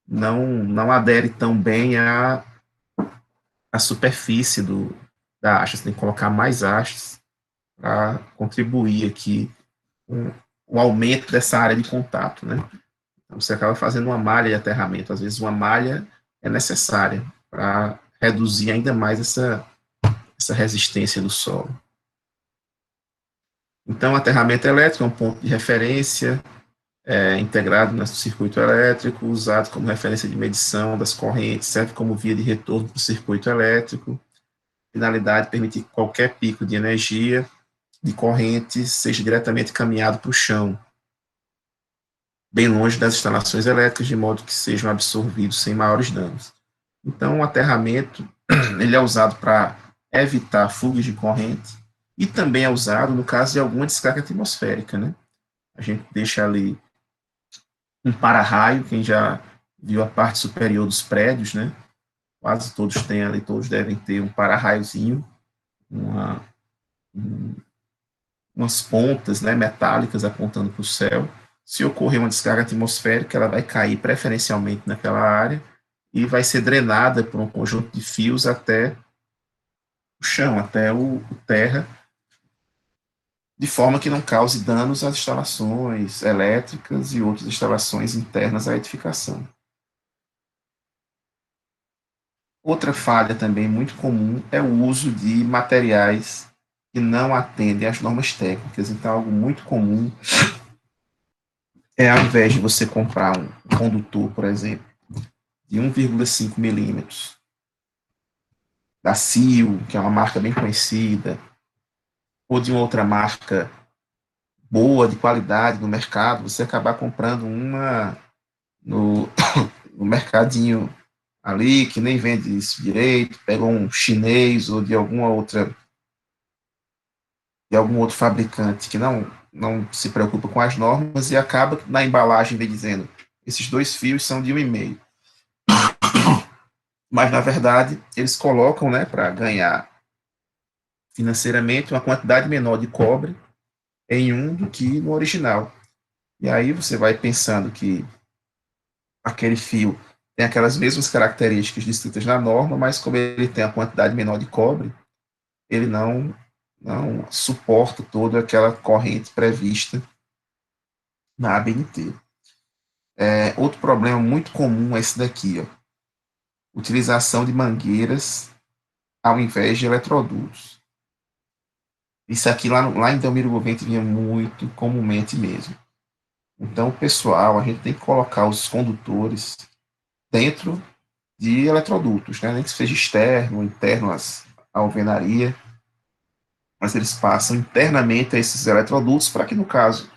[SPEAKER 1] não adere tão bem à superfície da haste. Você tem que colocar mais hastes para contribuir aqui com o aumento dessa área de contato, né? Então, você acaba fazendo uma malha de aterramento. Às vezes, uma malha é necessária para reduzir ainda mais essa resistência do solo. Então, aterramento elétrico é um ponto de referência integrado no circuito elétrico, usado como referência de medição das correntes, serve como via de retorno para o circuito elétrico. Finalidade, permitir que qualquer pico de energia de corrente seja diretamente caminhado para o chão, bem longe das instalações elétricas, de modo que sejam absorvidos sem maiores danos. Então, o aterramento ele é usado para evitar fugas de corrente e também é usado no caso de alguma descarga atmosférica, né? A gente deixa ali um para-raio, quem já viu a parte superior dos prédios, né? Quase todos têm ali, todos devem ter um para-raiozinho, umas pontas, né, metálicas apontando para o céu. Se ocorrer uma descarga atmosférica, ela vai cair preferencialmente naquela área e vai ser drenada por um conjunto de fios até o chão, até o terra, de forma que não cause danos às instalações elétricas e outras instalações internas à edificação. Outra falha também muito comum é o uso de materiais que não atendem às normas técnicas. Então, algo muito comum ao invés de você comprar um condutor, por exemplo, de 1,5 milímetros, da CIO, que é uma marca bem conhecida, ou de uma outra marca boa, de qualidade no mercado, você acabar comprando uma no mercadinho ali, que nem vende isso direito, pega um chinês ou de algum outro fabricante que não se preocupa com as normas e acaba na embalagem vem dizendo esses 2 fios são de 1,5. Mas, na verdade, eles colocam, né, para ganhar financeiramente uma quantidade menor de cobre em um do que no original. E aí você vai pensando que aquele fio tem aquelas mesmas características descritas na norma, mas como ele tem a quantidade menor de cobre, ele não suporta toda aquela corrente prevista na ABNT. Outro problema muito comum é esse daqui, ó. Utilização de mangueiras ao invés de eletrodutos. Isso aqui lá em Delmiro Gouveia vinha muito comumente mesmo. Então, pessoal, a gente tem que colocar os condutores dentro de eletrodutos, né? Nem que seja externo, interno à alvenaria, mas eles passam internamente a esses eletrodutos para que, no caso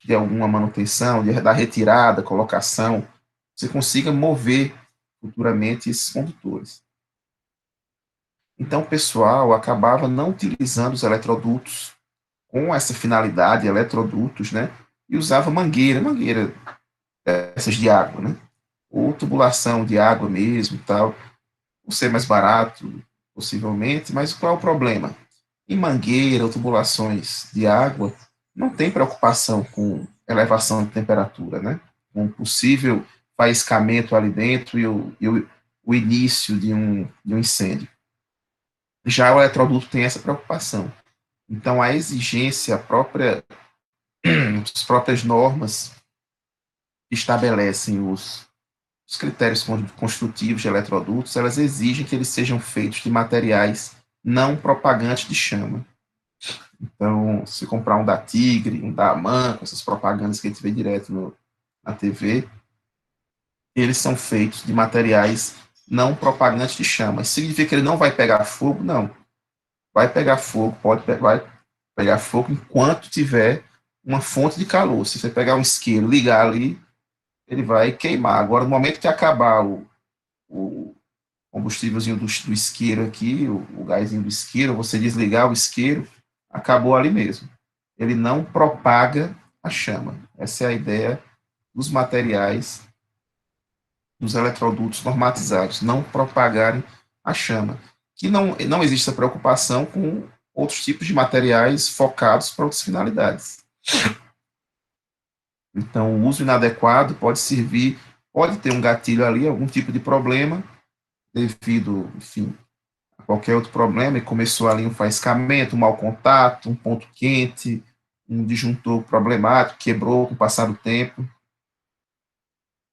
[SPEAKER 1] de alguma manutenção, da retirada, colocação, você consiga mover futuramente esses condutores. Então, o pessoal acabava não utilizando os eletrodutos com essa finalidade, eletrodutos, né? E usava mangueira essas de água, né? Ou tubulação de água mesmo e tal, por ser mais barato, possivelmente, mas qual é o problema? Em mangueira ou tubulações de água, não tem preocupação com elevação de temperatura, né? Com possível faiscamento ali dentro e o o início de um incêndio. Já o eletroduto tem essa preocupação. Então, a exigência própria, as próprias normas que estabelecem os critérios construtivos de eletrodutos, elas exigem que eles sejam feitos de materiais não propagantes de chama. Então, se comprar um da Tigre, um da Amanco, essas propagandas que a gente vê direto na TV, eles são feitos de materiais não propagantes de chama. Isso significa que ele não vai pegar fogo? Não. Vai pegar fogo, vai pegar fogo enquanto tiver uma fonte de calor. Se você pegar um isqueiro, ligar ali, ele vai queimar. Agora, no momento que acabar o combustívelzinho do isqueiro aqui, o gásinho do isqueiro, você desligar o isqueiro, acabou ali mesmo. Ele não propaga a chama. Essa é a ideia dos materiais, dos eletrodutos normatizados, não propagarem a chama. Que não existe essa preocupação com outros tipos de materiais focados para outras finalidades. Então, o uso inadequado pode ter um gatilho ali, algum tipo de problema, devido, enfim, a qualquer outro problema, e começou ali um faiscamento, um mau contato, um ponto quente, um disjuntor problemático, quebrou com o passar do tempo,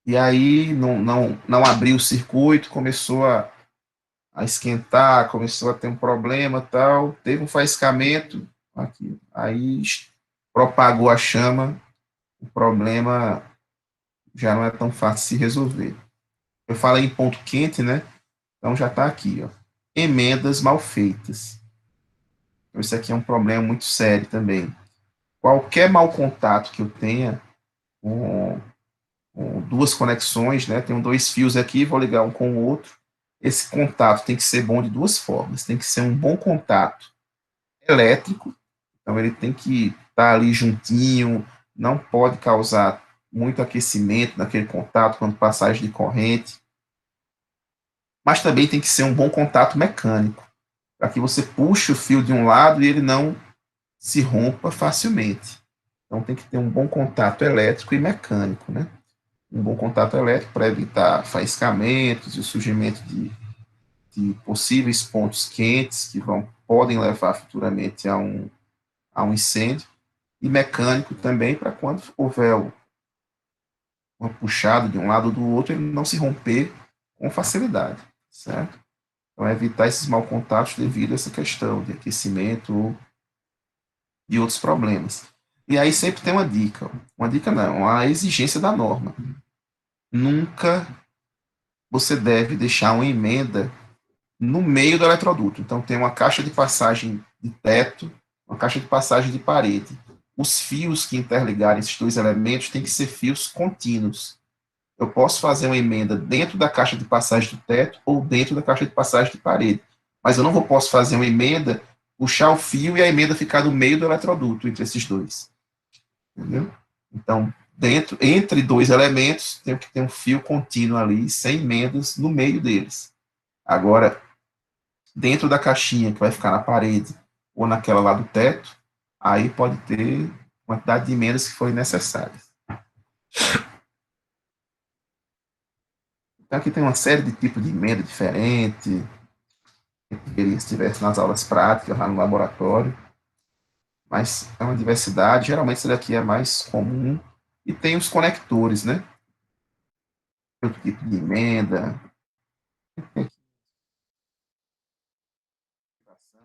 [SPEAKER 1] e aí não abriu o circuito, começou a esquentar, começou a ter um problema, tal, teve um faiscamento, aqui, aí propagou a chama, o problema já não é tão fácil de se resolver. Eu falei em ponto quente, né? Então já está aqui, ó. Emendas mal feitas. Então, isso aqui é um problema muito sério também. Qualquer mau contato que eu tenha com duas conexões, né? Tenho dois fios aqui, vou ligar um com o outro. Esse contato tem que ser bom de duas formas. Tem que ser um bom contato elétrico, então ele tem que estar ali juntinho, não pode causar muito aquecimento naquele contato quando passagem de corrente, mas também tem que ser um bom contato mecânico, para que você puxe o fio de um lado e ele não se rompa facilmente. Então tem que ter um bom contato elétrico e mecânico, né? Um bom contato elétrico para evitar faiscamentos e o surgimento de possíveis pontos quentes que podem levar futuramente a um incêndio, e mecânico também para quando houver uma puxada de um lado ou do outro, ele não se romper com facilidade, certo? Então, evitar esses maus contatos devido a essa questão de aquecimento ou de outros problemas. E aí sempre tem uma dica não, uma exigência da norma. Nunca você deve deixar uma emenda no meio do eletroduto. Então, tem uma caixa de passagem de teto, uma caixa de passagem de parede. Os fios que interligarem esses dois elementos têm que ser fios contínuos. Eu posso fazer uma emenda dentro da caixa de passagem do teto ou dentro da caixa de passagem de parede, mas eu não posso fazer uma emenda, puxar o fio e a emenda ficar no meio do eletroduto, entre esses dois. Entendeu? Então, entre dois elementos, tem que ter um fio contínuo ali, sem emendas no meio deles. Agora, dentro da caixinha que vai ficar na parede ou naquela lá do teto, aí pode ter quantidade de emendas que forem necessárias. Então, aqui tem uma série de tipos de emenda diferente, que estivesse nas aulas práticas, lá no laboratório, mas é uma diversidade, geralmente isso daqui é mais comum, e tem os conectores, né? Outro tipo de emenda,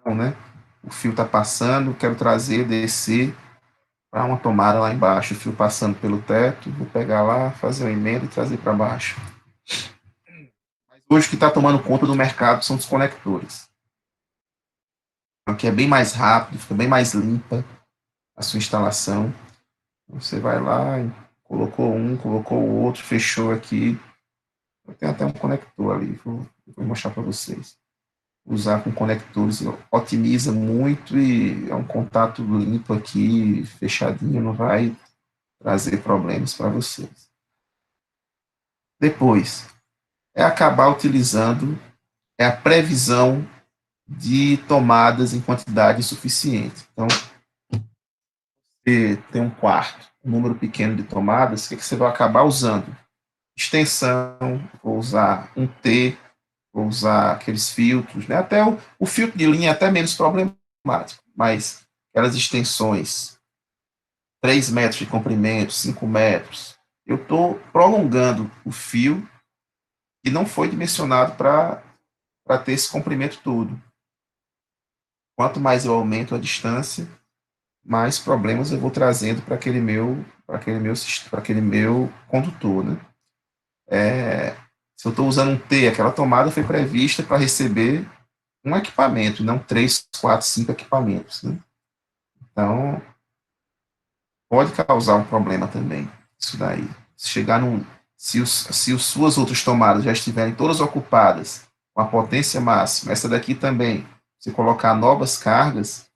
[SPEAKER 1] né? O fio está passando, quero trazer, descer para uma tomada lá embaixo, o fio passando pelo teto, vou pegar lá, fazer uma emenda e trazer para baixo. Mas hoje o que está tomando conta do mercado são os conectores. Aqui é bem mais rápido, fica bem mais limpa a sua instalação. Você vai lá, colocou um, colocou o outro, fechou aqui. Eu tenho até um conector ali, vou mostrar para vocês. Usar com conectores otimiza muito e é um contato limpo aqui, fechadinho, não vai trazer problemas para vocês. Depois, é acabar utilizando, é a previsão de tomadas em quantidade suficiente. Então, você tem um quarto, um número pequeno de tomadas, o que você vai acabar usando? Extensão, vou usar um T, vou usar aqueles filtros, né? Até o filtro de linha é até menos problemático, mas aquelas extensões, 3 metros de comprimento, 5 metros, eu estou prolongando o fio que não foi dimensionado para ter esse comprimento todo. Quanto mais eu aumento a distância, mais problemas eu vou trazendo para aquele meu condutor, né? Se eu estou usando um T, aquela tomada foi prevista para receber um equipamento, não 3, 4, 5 equipamentos, né? Então, pode causar um problema também, isso daí. Se chegar num, se as suas outras tomadas já estiverem todas ocupadas com a potência máxima, essa daqui também, se colocar novas cargas,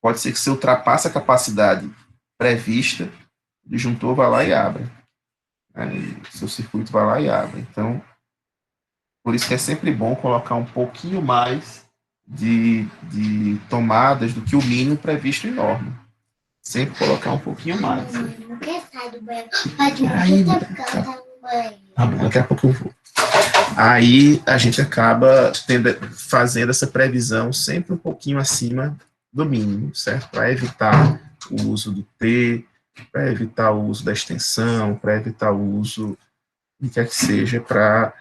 [SPEAKER 1] pode ser que você ultrapasse a capacidade prevista, o disjuntor vai lá e abre. Aí, seu circuito vai lá e abre. Então, por isso que é sempre bom colocar um pouquinho mais de tomadas do que o mínimo previsto em norma. Sempre colocar um pouquinho mais.
[SPEAKER 6] Não quer sair do banheiro.
[SPEAKER 1] Aí, tá bom, daqui a pouco eu vou. Aí a gente acaba fazendo essa previsão sempre um pouquinho acima do mínimo, certo? Para evitar o uso do T, para evitar o uso da extensão, para evitar o uso de que seja, para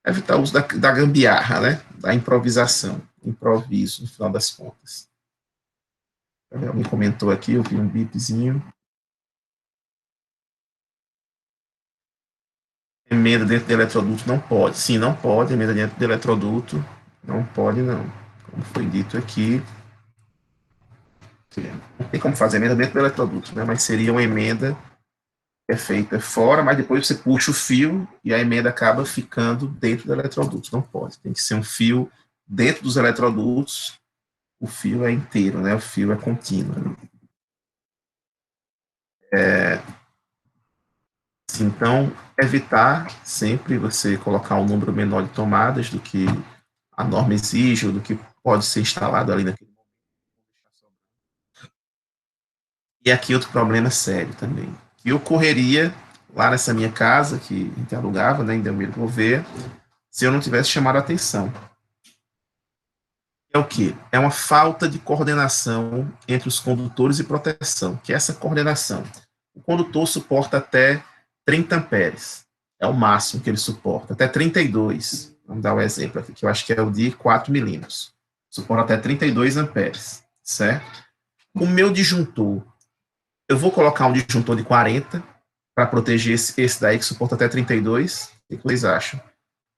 [SPEAKER 1] evitar o uso da gambiarra, né? Da improvisação, improviso, no final das contas. Alguém comentou aqui, eu vi um bipzinho. Emenda dentro do eletroduto não pode. Sim, não pode. Emenda dentro do eletroduto não pode, não. Como foi dito aqui, não tem como fazer emenda dentro do eletroduto, né? Mas seria uma emenda que é feita fora, mas depois você puxa o fio e a emenda acaba ficando dentro do eletroduto. Não pode. Tem que ser um fio dentro dos eletrodutos. O fio é inteiro, né? O fio é contínuo. Então, evitar sempre você colocar um número menor de tomadas do que a norma exige ou do que pode ser instalado ali naquele momento. E aqui outro problema sério também, que ocorreria lá nessa minha casa, que a gente alugava, né, em Delmiro Gouveia, se eu não tivesse chamado a atenção. É o quê? É uma falta de coordenação entre os condutores e proteção, que é essa coordenação. O condutor suporta até 30 amperes, é o máximo que ele suporta, até 32. Vamos dar um exemplo aqui, que eu acho que é o de 4 milímetros. Suporta até 32 amperes, certo? O meu disjuntor, eu vou colocar um disjuntor de 40 para proteger esse daí que suporta até 32. O que vocês acham?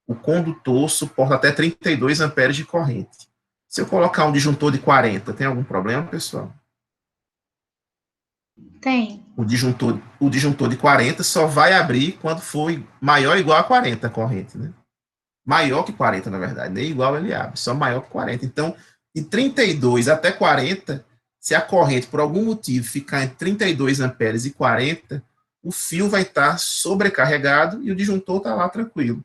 [SPEAKER 1] O condutor suporta até 32 amperes de corrente. Se eu colocar um disjuntor de 40, tem algum problema, pessoal?
[SPEAKER 4] Tem.
[SPEAKER 1] O disjuntor de 40 só vai abrir quando for maior ou igual a 40 a corrente, né? Maior que 40, na verdade, nem igual ele abre, só maior que 40. Então, de 32 até 40, se a corrente, por algum motivo, ficar entre 32 amperes e 40, o fio vai estar sobrecarregado e o disjuntor está lá tranquilo.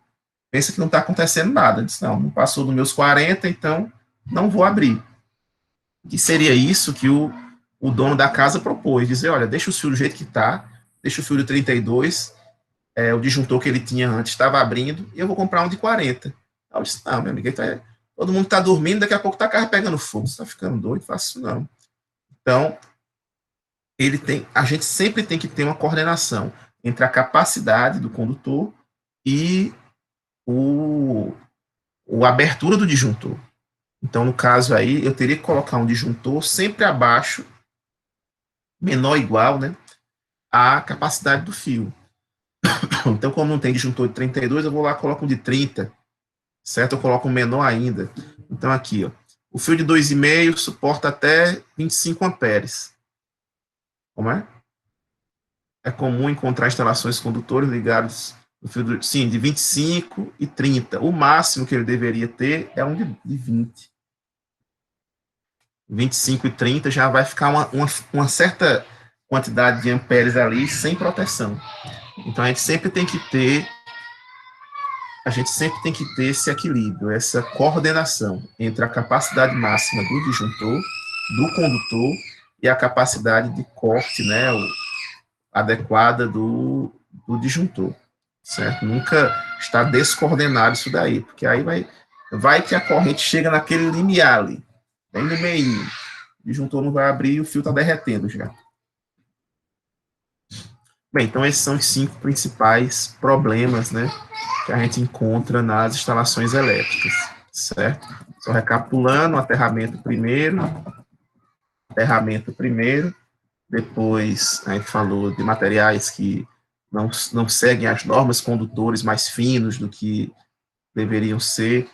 [SPEAKER 1] Pensa que não está acontecendo nada. Diz, não passou dos meus 40, então não vou abrir. Que seria isso que o dono da casa propôs, dizer, olha, deixa o fio do jeito que está, deixa o fio de 32, o disjuntor que ele tinha antes estava abrindo, e eu vou comprar um de 40. Eu disse, não, meu amigo, todo mundo está dormindo, daqui a pouco está a carro pegando fogo, você está ficando doido, faço isso não. Então, a gente sempre tem que ter uma coordenação entre a capacidade do condutor e a abertura do disjuntor. Então, no caso aí, eu teria que colocar um disjuntor sempre abaixo, menor ou igual, né, à capacidade do fio. Então, como não tem disjuntor de 32, eu vou lá e coloco um de 30, certo? Eu coloco um menor ainda. Então, aqui, ó, o fio de 2,5 suporta até 25 amperes. Como é? É comum encontrar instalações condutores ligados no fio de 25 e 30. O máximo que ele deveria ter é um de 20. 25 e 30 já vai ficar uma certa quantidade de amperes ali sem proteção. Então, a gente sempre tem que ter esse equilíbrio, essa coordenação entre a capacidade máxima do disjuntor, do condutor, e a capacidade de corte, né, adequada do disjuntor. certo? Nunca está descoordenado isso daí, porque aí vai que a corrente chega naquele limiar ali, bem no meio. O disjuntor não vai abrir e o fio está derretendo já. Bem, então esses são os 5 principais problemas, né, que a gente encontra nas instalações elétricas, certo? Só recapitulando, aterramento primeiro, depois a gente falou de materiais que não seguem as normas, condutores mais finos do que deveriam ser,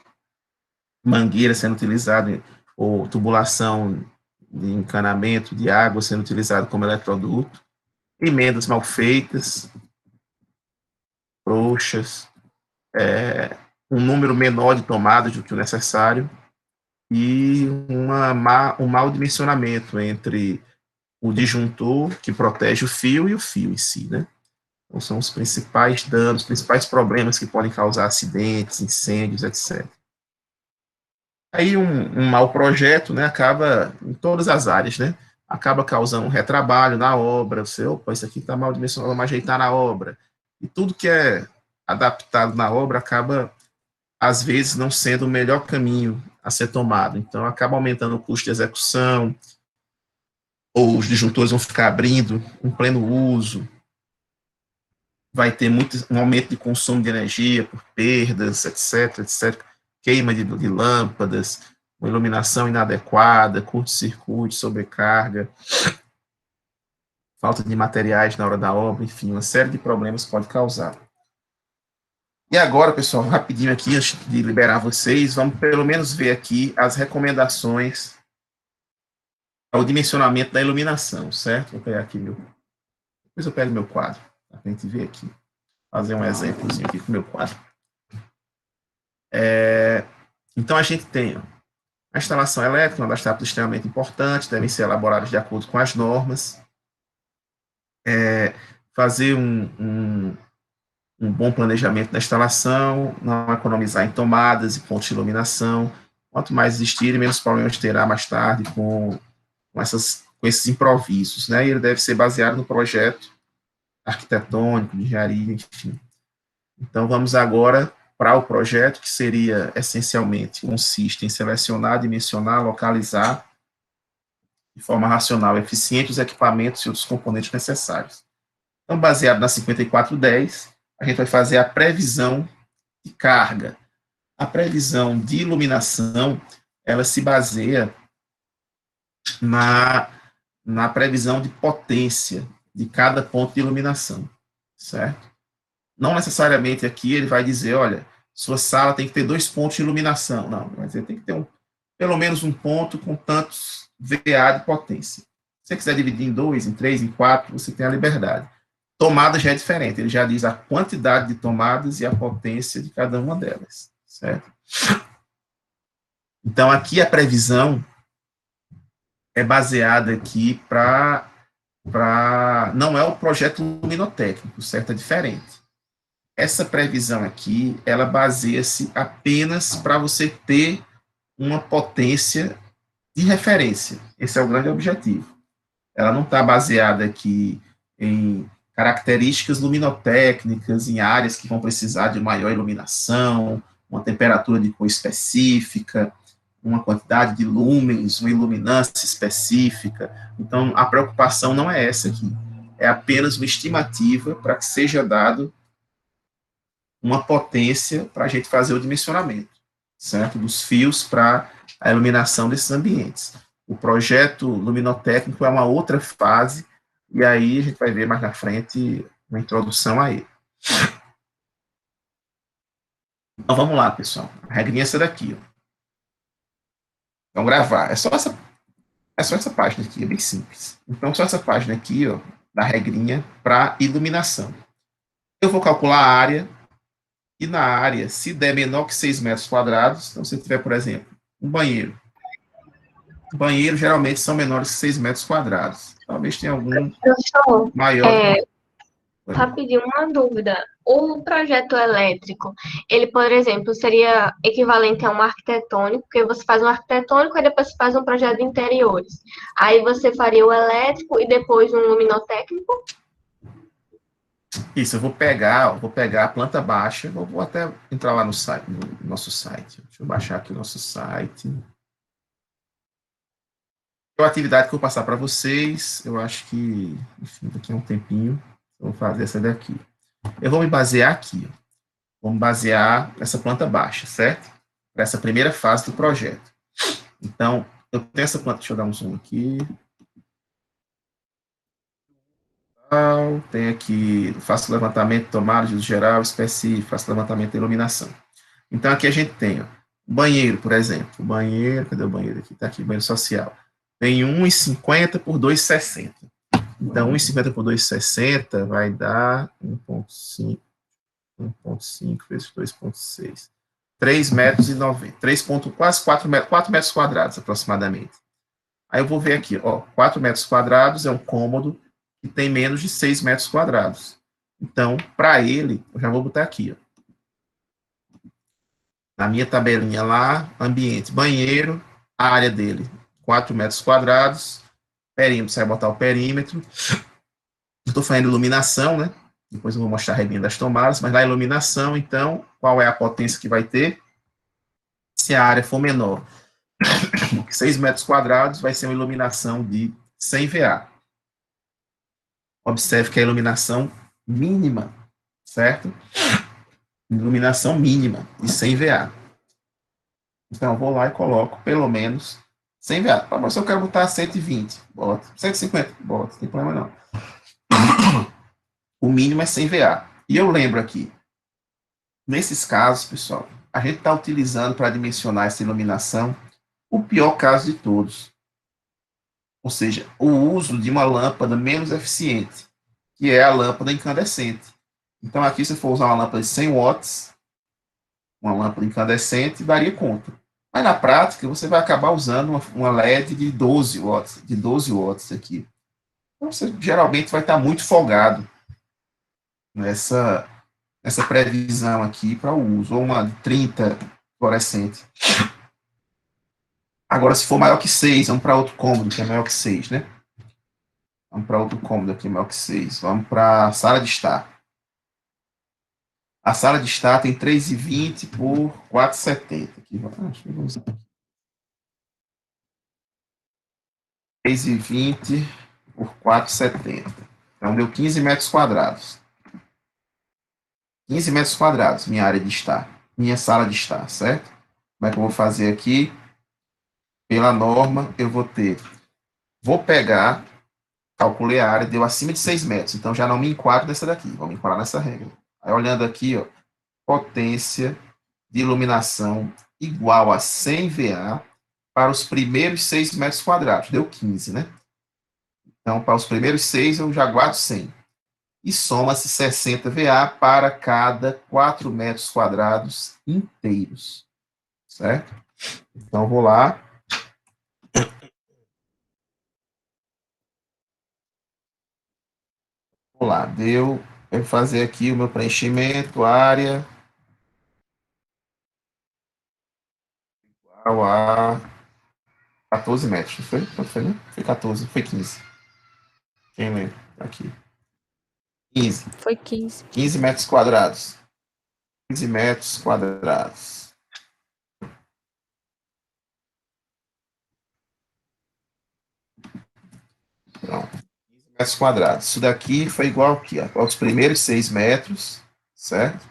[SPEAKER 1] mangueira sendo utilizada, ou tubulação de encanamento de água sendo utilizado como eletroduto, emendas mal feitas, frouxas, um número menor de tomadas do que o necessário, e um mau dimensionamento entre o disjuntor, que protege o fio, e o fio em si, né? Então, são os principais danos, os principais problemas que podem causar acidentes, incêndios, etc. Aí um mau projeto, né, acaba em todas as áreas, né? Acaba causando um retrabalho na obra, você, opa, isso aqui está mal dimensionado, vamos ajeitar na obra. E tudo que é adaptado na obra acaba, às vezes, não sendo o melhor caminho a ser tomado. Então, acaba aumentando o custo de execução, ou os disjuntores vão ficar abrindo em pleno uso, vai ter um aumento de consumo de energia por perdas, etc., etc., queima de lâmpadas, uma iluminação inadequada, curto-circuito, sobrecarga, falta de materiais na hora da obra, enfim, uma série de problemas pode causar. E agora, pessoal, rapidinho aqui, antes de liberar vocês, vamos pelo menos ver aqui as recomendações ao dimensionamento da iluminação, certo? Vou pegar aqui depois eu pego meu quadro, para a gente ver aqui, fazer um exemplozinho aqui com o meu quadro. Então, a gente tem a instalação elétrica, uma das etapas extremamente importantes, devem ser elaboradas de acordo com as normas, fazer um bom planejamento da instalação, não economizar em tomadas e pontos de iluminação. Quanto mais existirem, menos problemas terá mais tarde com esses improvisos, né? E ele deve ser baseado no projeto arquitetônico, de engenharia, enfim. Então, vamos agora para o projeto, que seria, essencialmente, consiste em selecionar, dimensionar, localizar, de forma racional e eficiente, os equipamentos e outros componentes necessários. Então, baseado na 5410, a gente vai fazer a previsão de carga. A previsão de iluminação, ela se baseia na previsão de potência de cada ponto de iluminação, certo? Não necessariamente aqui ele vai dizer, olha, sua sala tem que ter 2 pontos de iluminação. Não, vai dizer, tem que ter pelo menos um ponto com tantos VA de potência. Se você quiser dividir em 2, em 3, em 4, você tem a liberdade. Tomada já é diferente, ele já diz a quantidade de tomadas e a potência de cada uma delas, certo? Então, aqui a previsão é baseada aqui não é o projeto luminotécnico, certo? É diferente. Essa previsão aqui, ela baseia-se apenas para você ter uma potência de referência. Esse é o grande objetivo. Ela não está baseada aqui em características luminotécnicas, em áreas que vão precisar de maior iluminação, uma temperatura de cor específica, uma quantidade de lúmenes, uma iluminância específica. Então, a preocupação não é essa aqui. É apenas uma estimativa para que seja dado uma potência para a gente fazer o dimensionamento, certo? Dos fios para a iluminação desses ambientes. O projeto luminotécnico é uma outra fase, e aí a gente vai ver mais na frente uma introdução a ele. Então, vamos lá, pessoal. A regrinha é essa daqui, ó. Então, gravar. É só essa página aqui, é bem simples. Então, só essa página aqui, ó, da regrinha para iluminação. Eu vou calcular a área, e na área, se der menor que 6 metros quadrados, então, se tiver, por exemplo, um banheiro. Banheiros, geralmente, são menores que 6 metros quadrados. Talvez tenha algum
[SPEAKER 6] Professor,
[SPEAKER 1] maior.
[SPEAKER 6] rapidinho, uma dúvida. O projeto elétrico, ele, por exemplo, seria equivalente a um arquitetônico, porque você faz um arquitetônico e depois você faz um projeto de interiores. Aí você faria o elétrico e depois um luminotécnico?
[SPEAKER 1] Isso, eu vou pegar a planta baixa, vou até entrar lá no site, no nosso site. Deixa eu baixar aqui o nosso site. É uma atividade que eu vou passar para vocês, eu acho que, enfim, daqui a um tempinho, eu vou fazer essa daqui. Eu vou me basear aqui, ó. Vamos basear essa planta baixa, certo? Para essa primeira fase do projeto. Então, eu tenho essa planta, deixa eu dar um zoom aqui. Tem aqui, faço levantamento de tomada de uso geral específico, faço levantamento de iluminação. Então, aqui a gente tem, ó, banheiro, por exemplo. Banheiro, cadê o banheiro aqui? Está aqui, banheiro social. Tem 1,50 por 2,60. Então, 1,50 por 2,60 vai dar 1,5. 1,5 vezes 2,6. 3 metros e 90. 3 ponto, quase 4 metros quadrados, aproximadamente. Aí eu vou ver aqui, ó, 4 metros quadrados é um cômodo que tem menos de 6 metros quadrados. Então, para ele, eu já vou botar aqui, ó. Na minha tabelinha lá, ambiente, banheiro, a área dele, 4 metros quadrados, perímetro, você vai botar o perímetro. Estou fazendo iluminação, né? Depois eu vou mostrar a regrinha das tomadas, mas na iluminação, então, qual é a potência que vai ter? Se a área for menor que 6 metros quadrados, vai ser uma iluminação de 100 VA. Observe que é a iluminação mínima, certo? Iluminação mínima de 100 VA. Então, eu vou lá e coloco pelo menos 100 VA. Mas se eu quero botar 120, bota. 150, bota, não tem problema não. O mínimo é 100 VA. E eu lembro aqui, nesses casos, pessoal, a gente está utilizando para dimensionar essa iluminação o pior caso de todos. Ou seja, o uso de uma lâmpada menos eficiente, que é a lâmpada incandescente. Então, aqui, se for usar uma lâmpada de 100 watts, uma lâmpada incandescente, daria conta. Mas, na prática, você vai acabar usando uma LED de 12 watts aqui. Então, você geralmente vai estar muito folgado nessa previsão aqui para o uso, ou uma de 30 fluorescente. Agora, se for maior que 6, vamos para outro cômodo, que é maior que 6, né? Vamos para outro cômodo aqui, maior que 6. Vamos para a sala de estar. A sala de estar tem 3,20 por 4,70. Aqui, acho que vamos... 3,20 por 4,70. Então, deu 15 metros quadrados. 15 metros quadrados, minha área de estar. Minha sala de estar, certo? Como é que eu vou fazer aqui? Pela norma, eu vou ter... Vou pegar... Calculei a área, deu acima de 6 metros. Então, já não me enquadro nessa daqui. Vou me enquadrar nessa regra. Aí, olhando aqui, ó, potência de iluminação igual a 100 VA para os primeiros 6 metros quadrados. Deu 15, né? Então, para os primeiros 6, eu já guardo 100. E soma-se 60 VA para cada 4 metros quadrados inteiros. Certo? Então, vou lá. Vou lá, deu. Eu vou fazer aqui o meu preenchimento, área. Igual a 14 metros, não foi? Quanto foi, né? Foi 14, foi 15. Quem lembra? Aqui. 15.
[SPEAKER 7] Foi 15.
[SPEAKER 1] 15 metros quadrados. 15 metros quadrados. Pronto. 15 metros quadrados. Isso daqui foi igual aqui, ó, aos primeiros 6 metros, certo?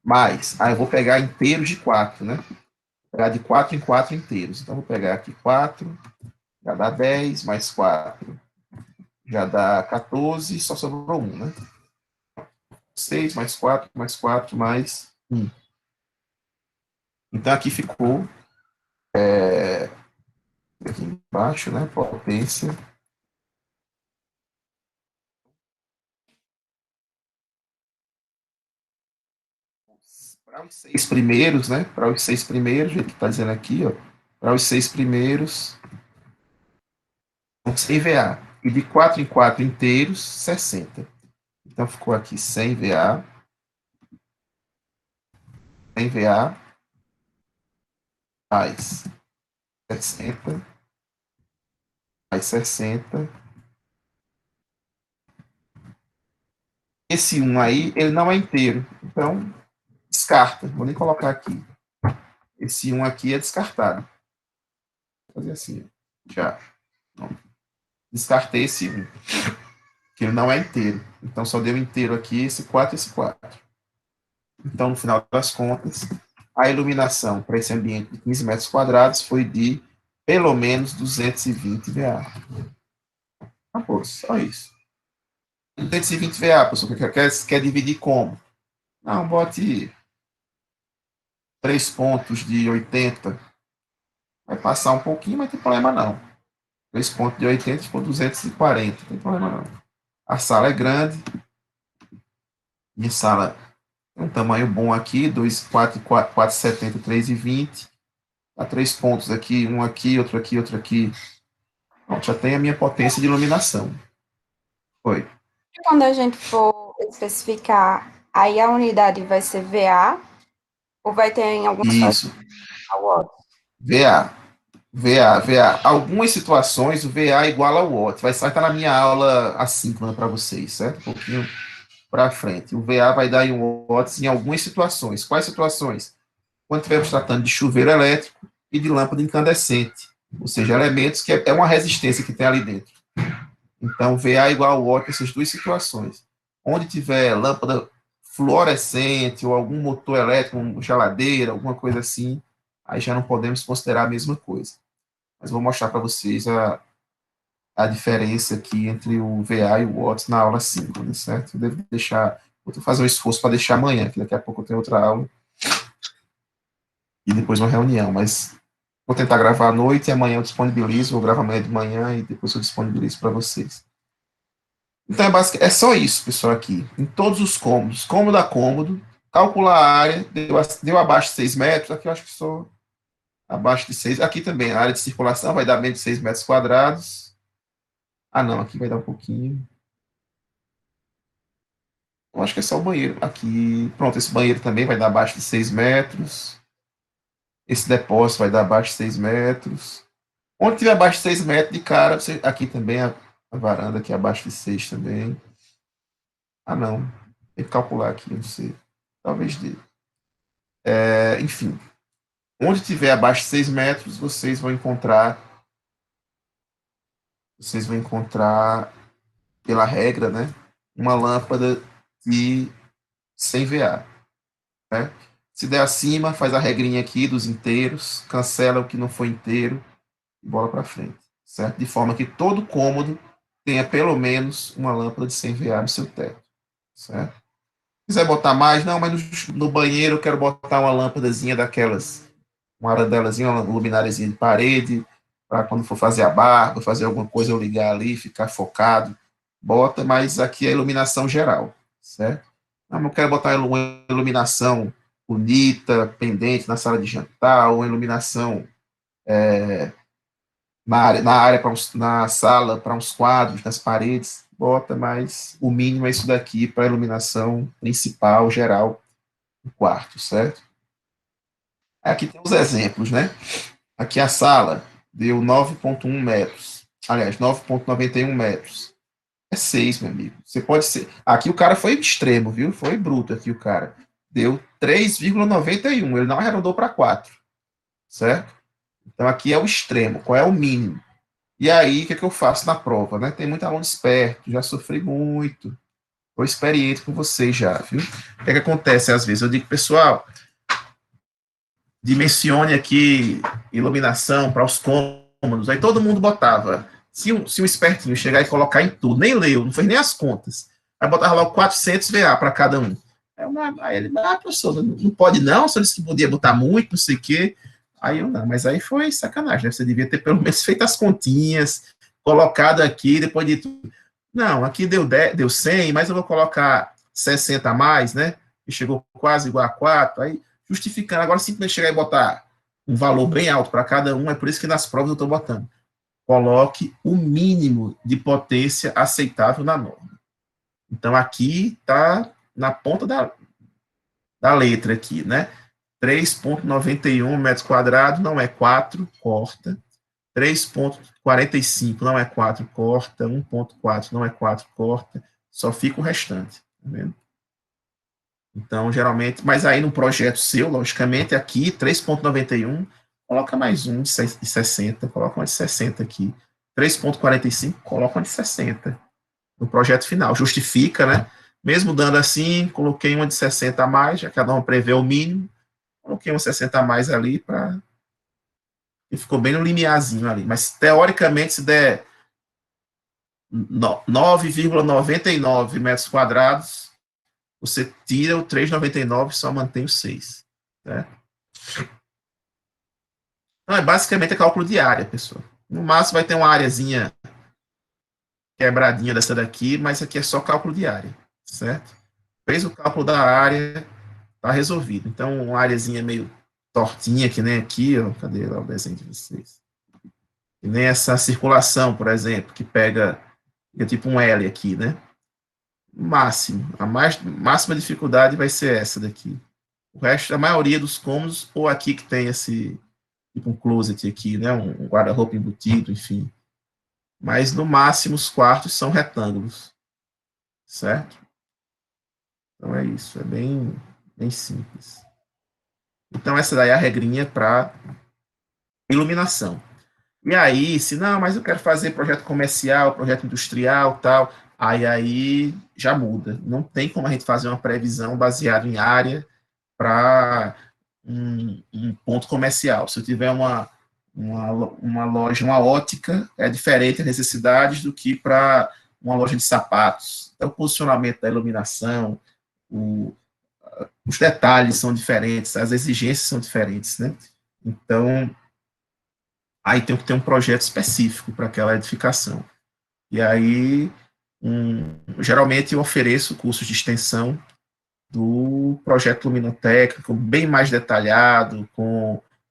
[SPEAKER 1] Mais, aí eu vou pegar inteiros de 4, né? Vou pegar de 4 em 4 inteiros. Então, vou pegar aqui 4, já dá 10, mais 4, já dá 14, só sobrou 1, né? 6, mais 4, mais 4, mais 1. Então, aqui ficou, aqui embaixo, né? Potência. Para os 6 primeiros, né? Para os 6 primeiros, o jeito que está dizendo aqui, ó. Para os 6 primeiros, 100 VA. E de 4 em 4 inteiros, 60. Então, ficou aqui 100 VA. 100 VA. Mais 60. Mais 60. esse 1 aí, ele não é inteiro. Então, descarta. Vou nem colocar aqui. Esse 1 aqui é descartado. Vou fazer assim. Já. Descartei esse 1. Que ele não é inteiro. Então, só deu inteiro aqui esse 4 e esse 4. Então, no final das contas, a iluminação para esse ambiente de 15 metros quadrados foi de pelo menos 220 VA. Acabou, só isso. 220 VA, pessoal, quer dividir como? Não, bote 3 pontos de 80. Vai passar um pouquinho, mas não tem problema não. 3 pontos de 80 ficou 240, não tem problema não. A sala é grande. Minha sala tem um tamanho bom aqui, 2, 4, 4, 4,70, 3,20. Dá 3 pontos aqui, um aqui, outro aqui, outro aqui. Pronto, já tem a minha potência de iluminação. Foi.
[SPEAKER 3] Quando a gente for especificar, aí a unidade vai ser VA ou vai ter em algumas
[SPEAKER 1] Isso.
[SPEAKER 3] Watt?
[SPEAKER 1] VA. Algumas situações o VA é igual ao Watt. Vai estar na minha aula assíncrona para vocês, certo? Um pouquinho para frente. O VA vai dar em watts em algumas situações. Quais situações? Quando estivermos tratando de chuveiro elétrico e de lâmpada incandescente, ou seja, elementos que é uma resistência que tem ali dentro. Então, VA igual ao watt nessas duas situações. Onde tiver lâmpada fluorescente ou algum motor elétrico, uma geladeira, alguma coisa assim, aí já não podemos considerar a mesma coisa. Mas vou mostrar para vocês a diferença aqui entre o VA e o watts na aula 5, né, certo? Eu devo deixar, vou fazer um esforço para deixar amanhã, que daqui a pouco eu tenho outra aula e depois uma reunião, mas vou tentar gravar à noite e amanhã eu disponibilizo, vou gravar amanhã de manhã e depois eu disponibilizo para vocês. Então é só isso, pessoal, aqui. Em todos os cômodos, cômodo a cômodo, calcular a área, deu abaixo de 6 metros, aqui eu acho que sou abaixo de 6. Aqui também, a área de circulação vai dar menos de 6 metros quadrados. Ah, não, aqui vai dar um pouquinho. Eu acho que é só o banheiro. Aqui, pronto, esse banheiro também vai dar abaixo de 6 metros. Esse depósito vai dar abaixo de 6 metros. Onde tiver abaixo de 6 metros de cara, aqui também a varanda aqui abaixo de 6 também. Ah, não. Tem que calcular aqui, não sei. Talvez dê. Enfim. Onde tiver abaixo de 6 metros, vocês vão encontrar, pela regra, né, uma lâmpada de 100 VA. Né? Se der acima, faz a regrinha aqui dos inteiros, cancela o que não foi inteiro e bola para frente. Certo? De forma que todo cômodo tenha pelo menos uma lâmpada de 100 VA no seu teto. Certo? Se quiser botar mais, não, mas no banheiro eu quero botar uma lâmpadazinha daquelas, uma aradelazinha, uma lumináriazinha de parede, para quando for fazer a barba, fazer alguma coisa, eu ligar ali, ficar focado, bota, mas aqui é iluminação geral, certo? Não quero botar uma iluminação bonita, pendente na sala de jantar, ou uma iluminação na sala, para uns quadros, nas paredes, bota, mas o mínimo é isso daqui para a iluminação principal, geral, do quarto, certo? Aqui tem os exemplos, né? Aqui a sala deu 9,1 metros. Aliás, 9,91 metros. É 6, meu amigo. Você pode ser. Aqui o cara foi extremo, viu? Foi bruto aqui o cara. Deu 3,91. Ele não arredondou para 4. Certo? Então aqui é o extremo. Qual é o mínimo? E aí, o que eu faço na prova, né? Tem muito aluno esperto, já sofri muito. Estou experiente com vocês já, viu? O que acontece às vezes? Eu digo, pessoal, dimensione aqui iluminação para os cômodos. Aí todo mundo botava. Se o espertinho chegar e colocar em tudo, nem leu, não fez nem as contas, aí botava lá o 400 VA para cada um. Aí ele, professor, não pode não, só disse que podia botar muito, não sei o quê. Aí eu, não, mas aí foi sacanagem, né? Você devia ter pelo menos feito as continhas, colocado aqui, depois de tudo. Não, aqui deu 100, mas eu vou colocar 60 a mais, né? E chegou quase igual a 4, aí justificando. Agora, simplesmente chegar e botar um valor bem alto para cada um, é por isso que nas provas eu estou botando. Coloque o mínimo de potência aceitável na norma. Então, aqui está na ponta da letra aqui, né? 3,91 metros quadrados não é 4, corta. 3,45 não é 4, corta. 1,4 não é 4, corta. Só fica o restante. Tá vendo? Então, geralmente, mas aí no projeto seu, logicamente, aqui, 3,91, coloca mais um de 60, coloca uma de 60 aqui. 3,45, coloca uma de 60 no projeto final. Justifica, né? Mesmo dando assim, coloquei uma de 60 a mais, já que cada uma prevê o mínimo, coloquei uma 60 a mais ali para. E ficou bem no limiarzinho ali. Mas, teoricamente, se der 9,99 metros quadrados, você tira o 3,99 e só mantém o 6. Né? Então, é basicamente cálculo de área, pessoal. No máximo vai ter uma areazinha quebradinha dessa daqui, mas aqui é só cálculo de área, certo? Fez o cálculo da área, tá resolvido. Então, uma areazinha meio tortinha, que nem aqui, ó, cadê lá o desenho de vocês? Que nem essa circulação, por exemplo, que pega tipo um L aqui, né? Máximo. A máxima dificuldade vai ser essa daqui. O resto, a maioria dos cômodos, ou aqui que tem esse, tipo um closet aqui, né? Um guarda-roupa embutido, enfim. Mas, no máximo, os quartos são retângulos. Certo? Então, é isso. É bem, bem simples. Então, essa daí é a regrinha para iluminação. E aí, se não, mas eu quero fazer projeto comercial, projeto industrial, tal, aí já muda. Não tem como a gente fazer uma previsão baseada em área para um ponto comercial. Se eu tiver uma loja, uma ótica, é diferente as necessidades do que para uma loja de sapatos. Então, o posicionamento da iluminação, os detalhes são diferentes, as exigências são diferentes, né? Então, aí tem que ter um projeto específico para aquela edificação. E aí, geralmente eu ofereço cursos de extensão do projeto luminotécnico, bem mais detalhado,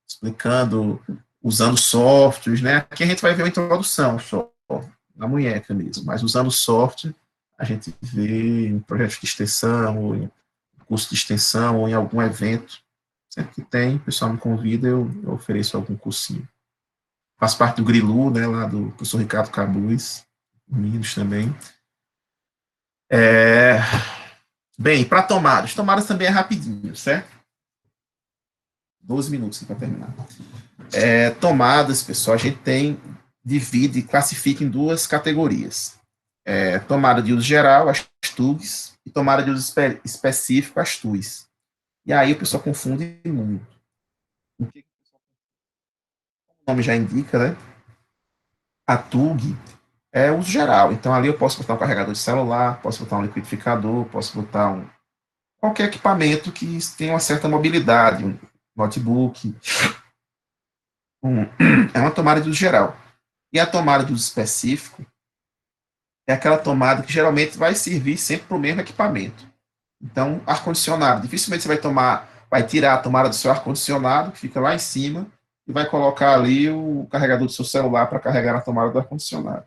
[SPEAKER 1] explicando, usando softwares, né? Aqui a gente vai ver uma introdução só, na munheca mesmo, mas usando software, a gente vê em projetos de extensão, ou em curso de extensão, ou em algum evento. Sempre que tem, o pessoal me convida, eu ofereço algum cursinho. Faço parte do Grilu, né, lá do professor Ricardo Cabuz, Minos também. Bem, para tomadas também é rapidinho, certo? 12 minutos para terminar. Tomadas, pessoal, a gente divide e classifica em duas categorias. Tomada de uso geral, as TUGs, e tomada de uso específico, as TUs. E aí o pessoal confunde muito. O nome já indica, né? A TUG é uso geral. Então, ali eu posso botar um carregador de celular, posso botar um liquidificador, posso botar qualquer equipamento que tenha uma certa mobilidade, um notebook. É uma tomada de uso geral. E a tomada de uso específico é aquela tomada que geralmente vai servir sempre para o mesmo equipamento. Então, ar-condicionado. Dificilmente você vai tirar a tomada do seu ar-condicionado, que fica lá em cima, e vai colocar ali o carregador do seu celular para carregar a tomada do ar-condicionado.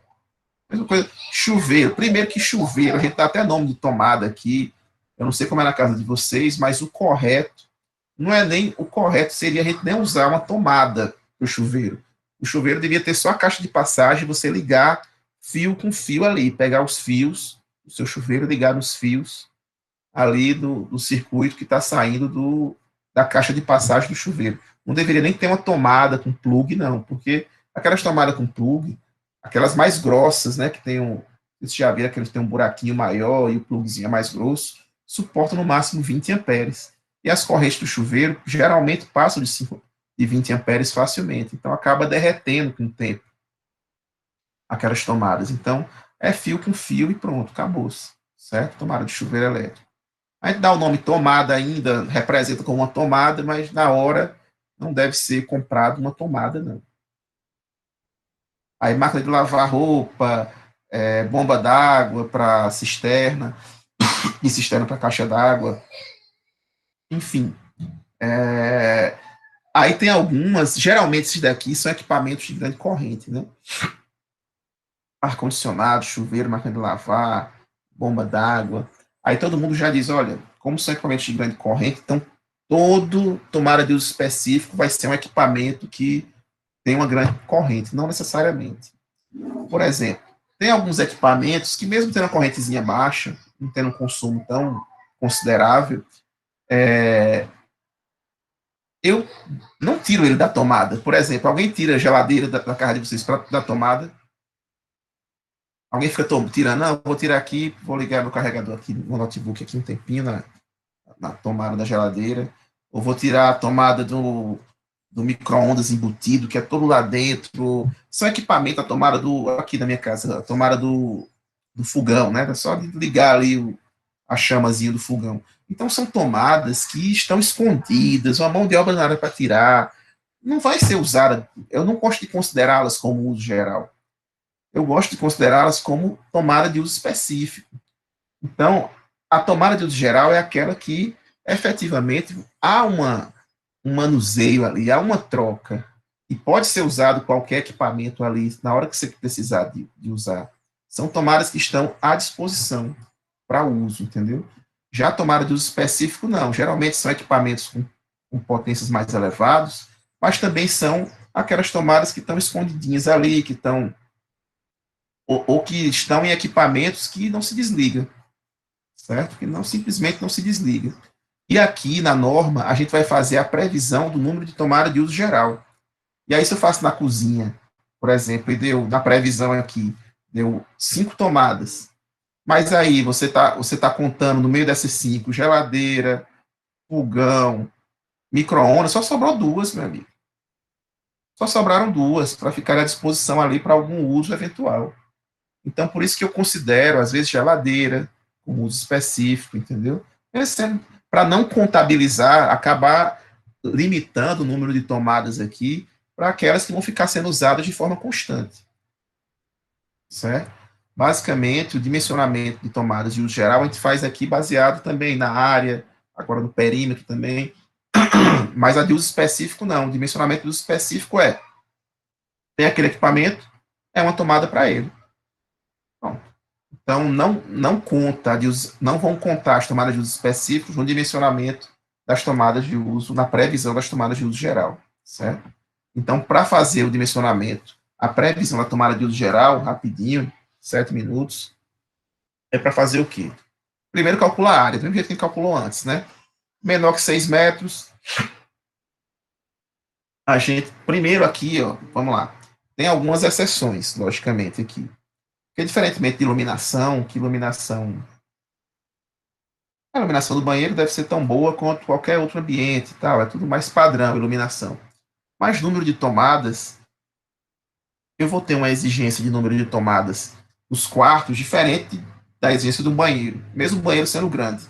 [SPEAKER 1] Mesma coisa, chuveiro. Primeiro que chuveiro, a gente dá até nome de tomada aqui, eu não sei como é na casa de vocês, mas o correto, não é nem o correto, seria a gente nem usar uma tomada para o chuveiro. O chuveiro devia ter só a caixa de passagem, você ligar fio com fio ali, pegar os fios, o seu chuveiro, ligar nos fios ali do circuito que está saindo da caixa de passagem do chuveiro. Não deveria nem ter uma tomada com plug, não, porque aquelas tomadas com plug, aquelas mais grossas, né, que tem vocês já viram aqueles que tem um buraquinho maior e o plugzinho é mais grosso, suportam no máximo 20 amperes. E as correntes do chuveiro geralmente passam de 20 amperes facilmente, então acaba derretendo com o tempo aquelas tomadas. Então, é fio com fio e pronto, acabou-se, certo? Tomada de chuveiro elétrico. A gente dá o nome tomada ainda, representa como uma tomada, mas na hora não deve ser comprado uma tomada, não. Aí, máquina de lavar roupa, bomba d'água para cisterna, e cisterna para caixa d'água, enfim. Aí tem algumas, geralmente esses daqui são equipamentos de grande corrente, né? Ar-condicionado, chuveiro, máquina de lavar, bomba d'água. Aí todo mundo já diz, olha, como são equipamentos de grande corrente, então todo tomada de uso específico vai ser um equipamento que tem uma grande corrente, não necessariamente. Por exemplo, tem alguns equipamentos que mesmo tendo uma correntezinha baixa, não tendo um consumo tão considerável, eu não tiro ele da tomada. Por exemplo, alguém tira a geladeira da casa de vocês da tomada? Alguém fica tirando? Não, vou tirar aqui, vou ligar meu carregador aqui, meu notebook aqui um tempinho na tomada da geladeira, ou vou tirar a tomada do micro-ondas embutido, que é todo lá dentro. São equipamento, a tomada aqui da minha casa, a tomada do fogão, né? É só ligar ali a chamazinha do fogão. Então, são tomadas que estão escondidas, uma mão de obra na área para tirar, não vai ser usada. Eu não gosto de considerá-las como uso geral. Eu gosto de considerá-las como tomada de uso específico. Então, a tomada de uso geral é aquela que, efetivamente, há um manuseio ali, há uma troca, e pode ser usado qualquer equipamento ali, na hora que você precisar de usar. São tomadas que estão à disposição para uso, entendeu? Já a tomada de uso específico, não. Geralmente são equipamentos com potências mais elevadas, mas também são aquelas tomadas que estão escondidinhas ali, que estão ou que estão em equipamentos que não se desligam, certo? Que simplesmente não se desligam. E aqui, na norma, a gente vai fazer a previsão do número de tomada de uso geral. E aí, se eu faço na cozinha, por exemplo, e na previsão aqui, deu 5 tomadas, mas aí você tá contando no meio dessas 5, geladeira, fogão, micro-ondas, só sobrou 2, meu amigo. Só sobraram 2 para ficar à disposição ali para algum uso eventual. Então, por isso que eu considero, às vezes, geladeira, com uso específico, entendeu? Para não contabilizar, acabar limitando o número de tomadas aqui para aquelas que vão ficar sendo usadas de forma constante. Certo? Basicamente, o dimensionamento de tomadas de uso geral a gente faz aqui baseado também na área, agora no perímetro também, mas a de uso específico não. O dimensionamento de uso específico tem aquele equipamento, é uma tomada para ele. Bom, então, não vão contar as tomadas de uso específicos no dimensionamento das tomadas de uso, na previsão das tomadas de uso geral, certo? Então, para fazer o dimensionamento, a previsão da tomada de uso geral, rapidinho, 7 minutos, é para fazer o quê? Primeiro, calcula a área, do mesmo jeito que a gente calculou antes, né? Menor que 6 metros. A gente, primeiro aqui, ó, vamos lá. Tem algumas exceções, logicamente, aqui. Porque, diferentemente de iluminação, a iluminação do banheiro deve ser tão boa quanto qualquer outro ambiente, tal, é tudo mais padrão, iluminação. Mas número de tomadas, eu vou ter uma exigência de número de tomadas nos quartos diferente da exigência do banheiro, mesmo o banheiro sendo grande.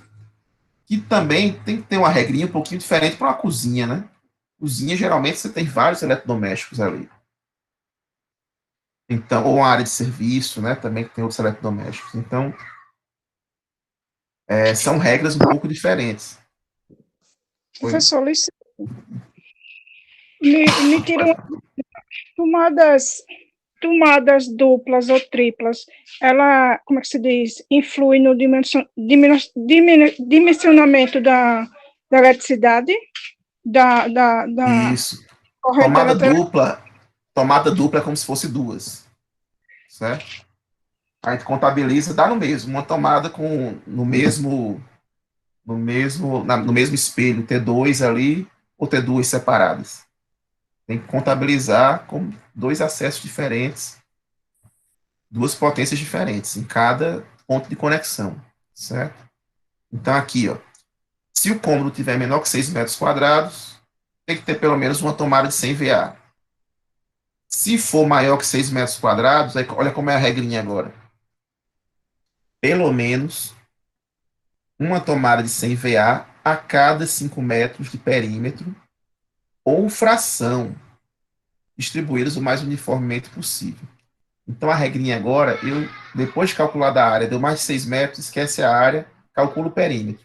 [SPEAKER 1] Que também tem que ter uma regrinha um pouquinho diferente para uma cozinha, né? Cozinha, geralmente, você tem vários eletrodomésticos ali. Então, ou uma área de serviço, né? Também que tem outros eletrodomésticos. Então, são regras um pouco diferentes.
[SPEAKER 7] Professor, me tira tomadas duplas ou triplas, ela, como é que se diz, influi no dimensionamento da eletricidade?
[SPEAKER 1] Isso. Tomada dupla é como se fosse 2. Certo? A gente contabiliza, dá no mesmo. Uma tomada no mesmo espelho, ter 2 ali, ou ter 2 separadas. Tem que contabilizar com 2 acessos diferentes, 2 potências diferentes em cada ponto de conexão, certo? Então, aqui, ó, se o cômodo tiver menor que 6 metros quadrados, tem que ter pelo menos uma tomada de 100 VA. Se for maior que 6 metros quadrados, aí, olha como é a regrinha agora. Pelo menos uma tomada de 100 VA a cada 5 metros de perímetro ou fração, distribuídas o mais uniformemente possível. Então, a regrinha agora, depois de calcular da área, deu mais de 6 metros, esquece a área, calcula o perímetro.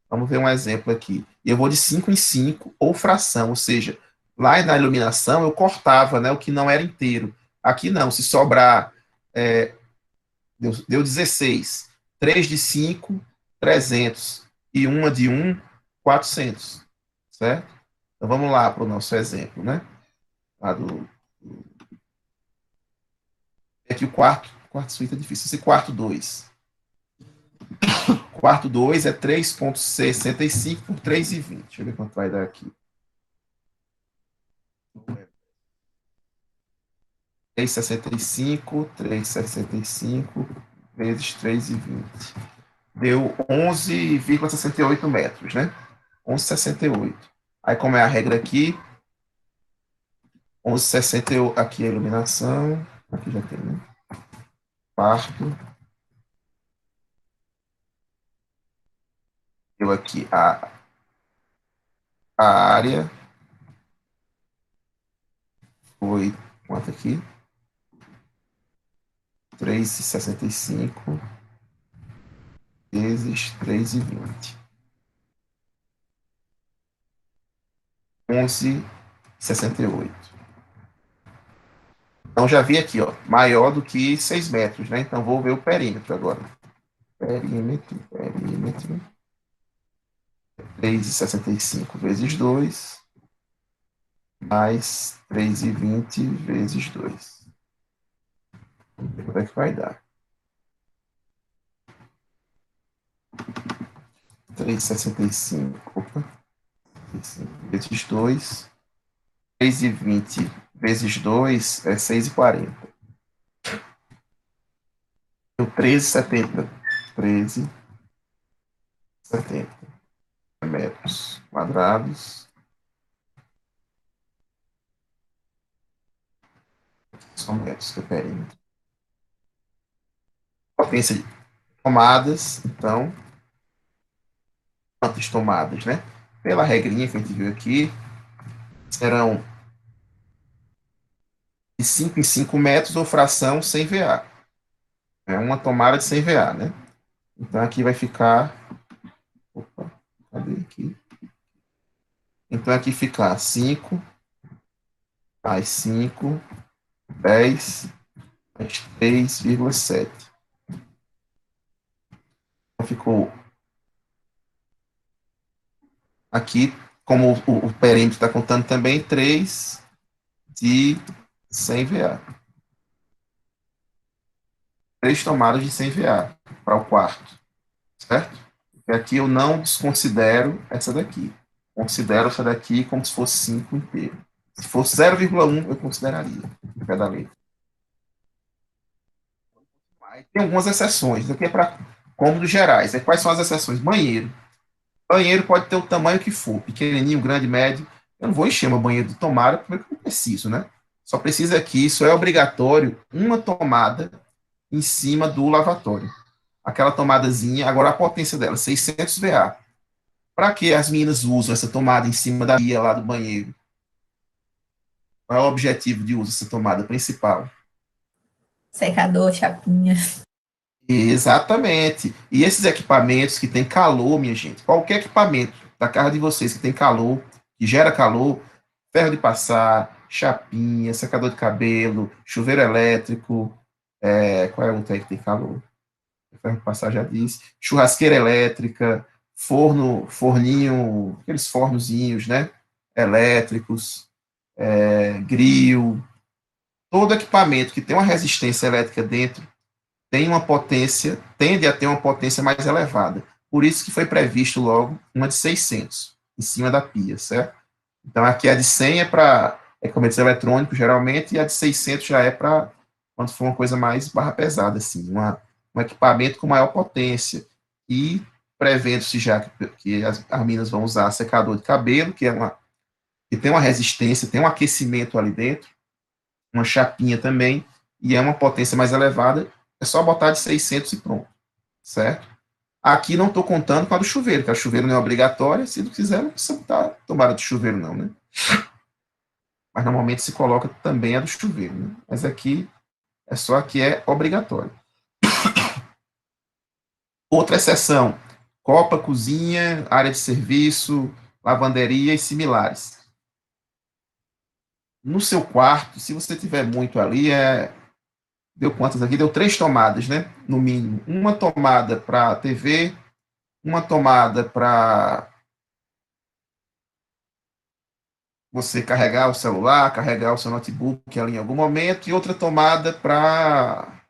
[SPEAKER 1] Vamos ver um exemplo aqui. E eu vou de 5 em 5, ou fração, ou seja, lá na iluminação eu cortava, né, o que não era inteiro. Aqui não, se sobrar, deu 16. 3 de 5, 300. E uma de 1, 400. Certo? Então, vamos lá para o nosso exemplo, né? Aqui o quarto suíte é difícil. Esse quarto 2. Quarto 2 é 3,65 por 3,20. Deixa eu ver quanto vai dar aqui. 3,65 vezes 3,20. Deu 11,68 metros, né? 11,68. Aí, como é a regra aqui, 11,68, aqui é a iluminação, aqui já tem, né? Quarto. Deu aqui a área. Foi, quanto aqui? 3,65 vezes 3,20. 11,68. Então, já vi aqui, ó, maior do que 6 metros, né? Então, vou ver o perímetro agora. Perímetro. 3,65 vezes 2, mais 3,20 vezes 2. Vamos ver quanto é que vai dar. 3,65, vezes 2. 3,20 vezes 2 é 6,40. Deu 13,70. 13,70 metros quadrados. São metros que é o perímetro. Potência de tomadas, então, quantas tomadas, né? Pela regrinha que a gente viu aqui, serão de 5 em 5 metros ou fração 100 VA. É uma tomada de 100 VA, né? Então, aqui vai ficar... Opa, cadê aqui? Então, aqui ficar 5 mais 5, 10 mais 3,7. Então, ficou aqui, como o perímetro está contando também, 3 de 100 VA. 3 tomadas de 100 VA para o quarto, certo? E aqui eu não desconsidero essa daqui. Considero essa daqui como se fosse 5 inteiro. Se fosse 0,1, eu consideraria em cada letra. Tem algumas exceções. Isso aqui é para cômodos gerais. Quais são as exceções? Banheiro. Banheiro pode ter o tamanho que for, pequenininho, grande, médio. Eu não vou encher meu banheiro de tomada, porque eu não preciso, né? Só precisa aqui, isso é obrigatório, uma tomada em cima do lavatório. Aquela tomadazinha, agora a potência dela, 600 VA. Para que as meninas usam essa tomada em cima da pia lá do banheiro? Qual é o objetivo de uso dessa tomada principal?
[SPEAKER 8] Secador, chapinha.
[SPEAKER 1] Exatamente. E esses equipamentos que tem calor, minha gente, qualquer equipamento da casa de vocês que tem calor, que gera calor, ferro de passar, chapinha, secador de cabelo, chuveiro elétrico, qual é o outro aí que tem calor? Ferro de passar já disse, churrasqueira elétrica, forninho, aqueles fornozinhos, né, elétricos, grill, todo equipamento que tem uma resistência elétrica dentro tem uma potência, tende a ter uma potência mais elevada. Por isso que foi previsto logo uma de 600 em cima da pia, certo? Então aqui a de 100 é para equipamentos eletrônicos, geralmente, e a de 600 já é para quando for uma coisa mais barra pesada, assim, um equipamento com maior potência. E prevendo-se já que as meninas vão usar secador de cabelo, que tem uma resistência, tem um aquecimento ali dentro, uma chapinha também, e é uma potência mais elevada, é só botar de 600 e pronto, certo? Aqui não estou contando com a do chuveiro, que a chuveiro não é obrigatória, se não quiser, não precisa botar tomada de chuveiro não, né? Mas normalmente se coloca também a do chuveiro, né? Mas aqui, é só a que é obrigatório. Outra exceção, copa, cozinha, área de serviço, lavanderia e similares. No seu quarto, se você tiver muito ali, deu quantas aqui? Deu 3 tomadas, né? No mínimo. Uma tomada para TV, uma tomada para você carregar o celular, carregar o seu notebook ali em algum momento, e outra tomada para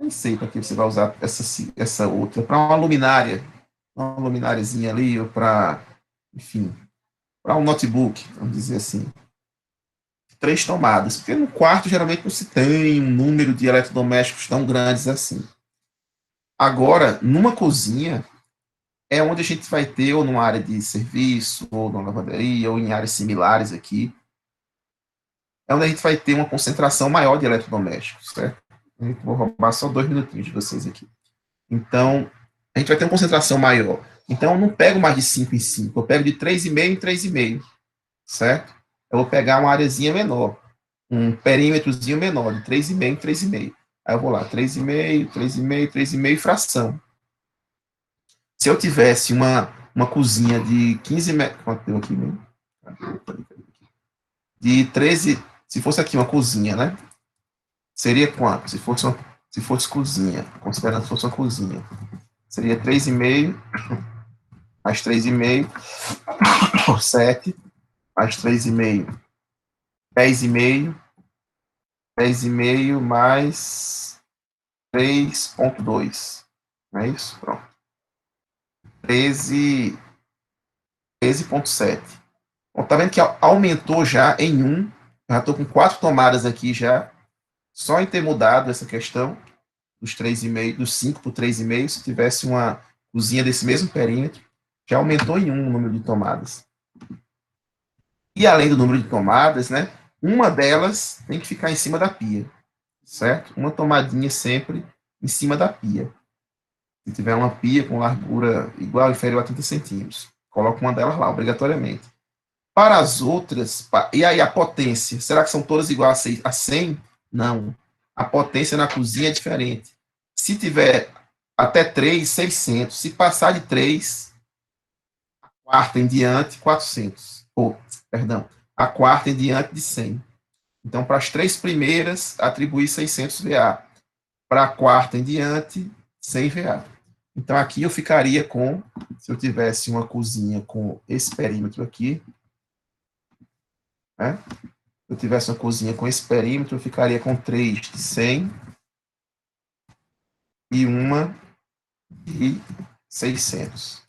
[SPEAKER 1] Nem sei para que você vai usar essa outra. Para uma lumináriazinha ali, ou para, enfim, para um notebook, vamos dizer assim. 3 tomadas, porque no quarto geralmente não se tem um número de eletrodomésticos tão grandes assim. Agora, numa cozinha, é onde a gente vai ter, ou numa área de serviço, ou numa lavanderia, ou em áreas similares aqui, é onde a gente vai ter uma concentração maior de eletrodomésticos, certo? Vou roubar só 2 minutinhos de vocês aqui. Então, a gente vai ter uma concentração maior. Então, eu não pego mais de 5 em 5, eu pego de 3,5 em 3,5, certo? Eu vou pegar uma areazinha menor, um perímetrozinho menor, de 3,5 em 3,5. Aí eu vou lá, 3,5, 3,5, 3,5, fração. Se eu tivesse uma cozinha de 15 metros, quanto deu aqui mesmo? De 13, se fosse aqui uma cozinha, né? Seria quanto? Se fosse cozinha, considerando que fosse uma cozinha, seria 3,5, mais 3,5, 7, mais 3,5, 10,5, 10,5 mais 3,2. Não é isso? Pronto. 13,7. Bom, tá vendo que aumentou já em 1. Já estou com 4 tomadas aqui já. Só em ter mudado essa questão dos 3,5, dos 5 para 3,5, se tivesse uma cozinha desse mesmo perímetro, já aumentou em 1 o número de tomadas. E além do número de tomadas, né, uma delas tem que ficar em cima da pia, certo? Uma tomadinha sempre em cima da pia. Se tiver uma pia com largura igual ou inferior a 30 centímetros, coloca uma delas lá, obrigatoriamente. Para as outras, e aí a potência, será que são todas iguais a 100? Não. A potência na cozinha é diferente. Se tiver até 3, 600. Se passar de 3, a quarta em diante, 400. Perdão, a quarta em diante de 100. Então, para as 3 primeiras, atribuir 600 VA. Para a quarta em diante, 100 VA. Então, aqui eu ficaria com, se eu tivesse uma cozinha com esse perímetro aqui, né? Se eu tivesse uma cozinha com esse perímetro, eu ficaria com 3 de 100 e uma de 600.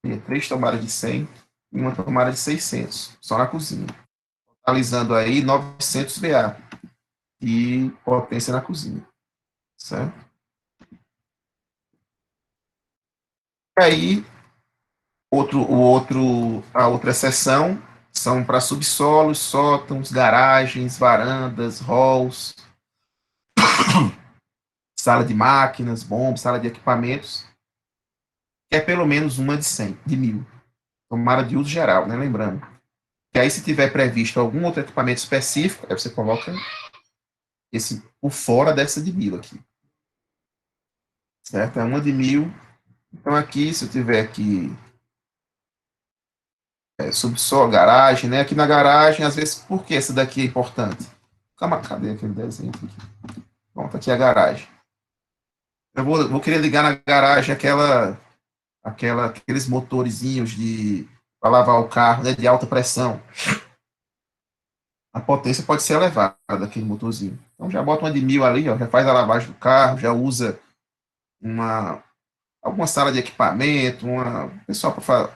[SPEAKER 1] Teria 3 tomadas de 100 e uma tomada de 600, só na cozinha. Totalizando aí 900 VA de potência na cozinha, certo? E aí, a outra seção são para subsolos, sótãos, garagens, varandas, halls, sala de máquinas, bombas, sala de equipamentos, que é pelo menos uma de 100, de 1.000. Tomada de uso geral, né? Lembrando. E aí, se tiver previsto algum outro equipamento específico, aí você coloca esse por fora dessa de 1.000 aqui. Certo? É uma de 1.000. Então, aqui, se eu tiver aqui subsolo, garagem, né? Aqui na garagem, às vezes, por que essa daqui é importante? Calma, cadê aquele desenho aqui? Pronto, aqui é a garagem. Eu vou querer ligar na garagem aqueles motorzinhos para lavar o carro, né, de alta pressão. A potência pode ser elevada daquele motorzinho. Então já bota uma de 1.000 ali, ó, já faz a lavagem do carro, já usa alguma sala de equipamento, pessoal para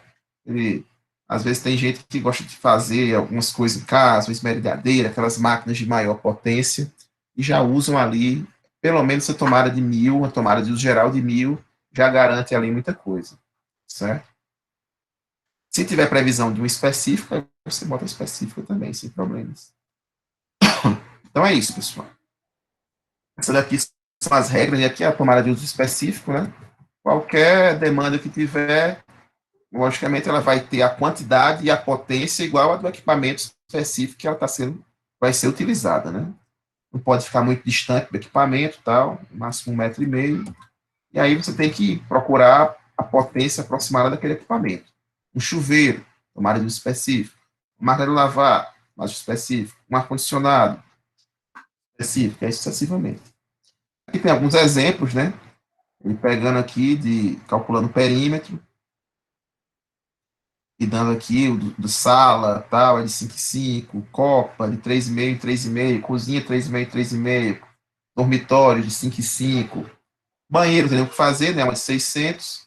[SPEAKER 1] às vezes tem gente que gosta de fazer algumas coisas em casa, uma esmerilhadeira, aquelas máquinas de maior potência, e já usam ali pelo menos a tomada de 1.000, a tomada de uso geral de 1.000, já garante ali muita coisa, certo? Se tiver previsão de um específico, aí você bota específico também, sem problemas. Então é isso, pessoal. Essa daqui são as regras, e aqui é a tomada de uso específico, né? Qualquer demanda que tiver, logicamente ela vai ter a quantidade e a potência igual a do equipamento específico que ela vai ser utilizada, né? Não pode ficar muito distante do equipamento, tal, máximo 1,5 m. E aí você tem que procurar a potência aproximada daquele equipamento. Um chuveiro, tomada de uso específico. Uma máquina de lavar, mais específico. Um ar-condicionado, específico, e aí sucessivamente. Aqui tem alguns exemplos, né? Ele pegando aqui, calculando o perímetro, e dando aqui o do sala, tal, é de 5,5, copa de 3,5 em 3,5, cozinha 3,5 em 3,5, dormitório de 5 e 5, banheiro tem o que fazer, né, uma de 600,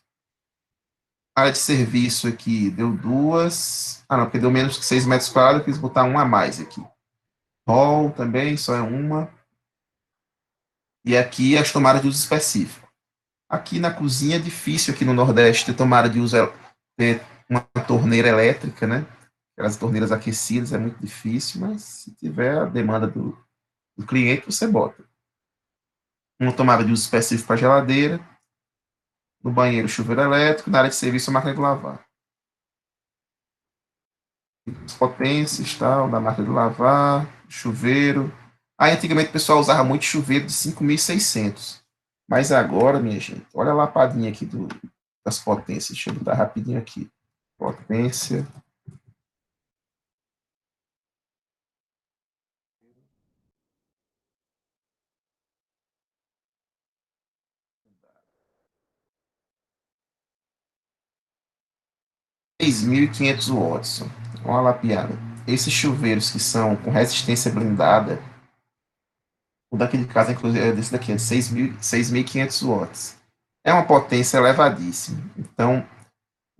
[SPEAKER 1] área de serviço aqui deu 2, não, porque deu menos que 6 metros quadrados, eu quis botar uma a mais aqui. Hall também, só é uma. E aqui as tomadas de uso específico. Aqui na cozinha é difícil, aqui no Nordeste, ter tomada de uso, ter uma torneira elétrica, né? Aquelas torneiras aquecidas é muito difícil, mas se tiver a demanda do cliente, você bota. Uma tomada de uso específico para geladeira, no banheiro chuveiro elétrico, na área de serviço a máquina de lavar. As potências, tal, da máquina de lavar, chuveiro. Aí antigamente o pessoal usava muito chuveiro de 5.600. Mas agora, minha gente, olha a lapadinha aqui das potências. Deixa eu botar rapidinho aqui. Potência. $6.500, olha a lapiada. Esses chuveiros que são com resistência blindada, o daquele caso, inclusive, é desse daqui, é de 6.500 watts. É uma potência elevadíssima. Então,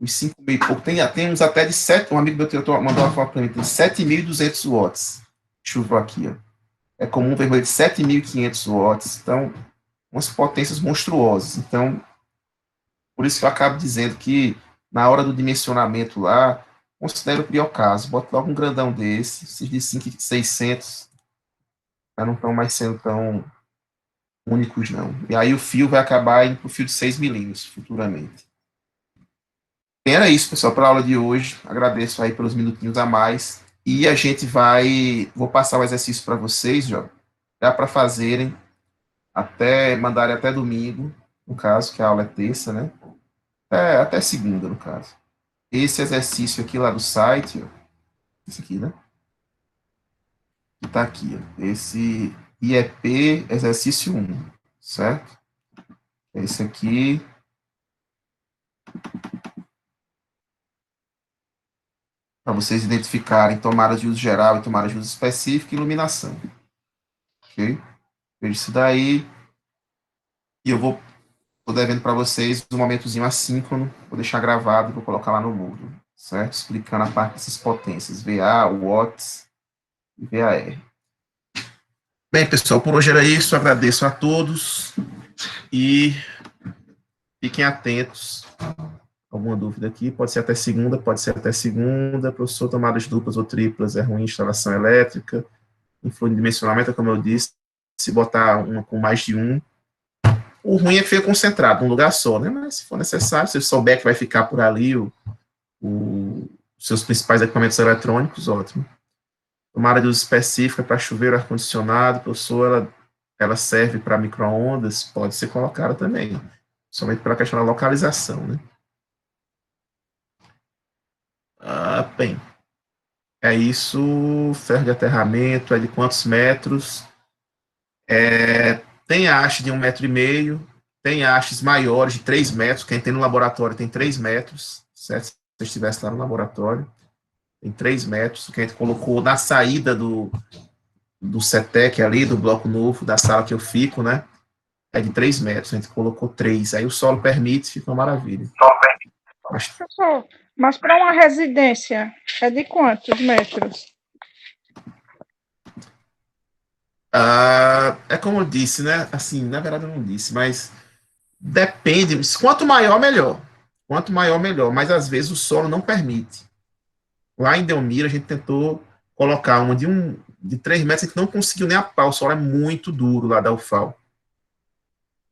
[SPEAKER 1] os 5.000 e pouco, tem uns até de 7, um amigo meu mandou uma foto para mim, tem 7.200 watts. Chuva aqui, ó. É comum ver de 7.500 watts. Então, umas potências monstruosas. Então, por isso que eu acabo dizendo que, na hora do dimensionamento lá, considero o pior caso. Bota logo um grandão desse, esses de 5.600, já não estão mais sendo tão únicos, não. E aí o fio vai acabar indo para o fio de 6 milímetros, futuramente. E era isso, pessoal, para a aula de hoje. Agradeço aí pelos minutinhos a mais. E a gente vou passar o exercício para vocês, já para fazerem, mandarem até domingo, no caso, que a aula é terça, né? Até segunda, no caso. Esse exercício aqui lá do site, ó, esse aqui, né? Que tá aqui, ó, esse IEP exercício 1, certo? Esse aqui. Para vocês identificarem tomadas de uso geral e tomadas de uso específico e iluminação. Ok? Veja isso daí. E eu tô devendo para vocês um momentozinho assíncrono, vou deixar gravado e vou colocar lá no Moodle, certo? Explicando a parte dessas potências, VA, watts e VAR. Bem, pessoal, por hoje era isso. Agradeço a todos e fiquem atentos. Alguma dúvida aqui? Pode ser até segunda, Professor, tomadas duplas ou triplas é ruim, instalação elétrica, influi no dimensionamento, como eu disse, se botar uma com mais de um. O ruim é que fica concentrado num lugar só, né? Mas se for necessário, se você souber que vai ficar por ali os seus principais equipamentos eletrônicos, ótimo. Tomada de uso específica para chuveiro, ar-condicionado, professor, ela serve para micro-ondas, pode ser colocada também, somente pela questão da localização, né? Bem, é isso. Ferro de aterramento é de quantos metros? Tem haste de 1,5 metro, tem hastes maiores de 3 metros, quem tem no laboratório tem 3 metros, certo? Se você estivesse lá no laboratório, tem 3 metros, que a gente colocou na saída do CETEC ali, do bloco novo, da sala que eu fico, né? É de 3 metros, a gente colocou 3, aí o solo permite, fica uma maravilha.
[SPEAKER 7] Mas para uma residência, é de quantos metros?
[SPEAKER 1] É como eu disse, né? Assim, na verdade eu não disse, mas depende. Quanto maior, melhor. Quanto maior, melhor. Mas às vezes o solo não permite. Lá em Delmira, a gente tentou colocar uma de 3 metros, a gente não conseguiu nem a pau. O solo é muito duro lá da UFAL.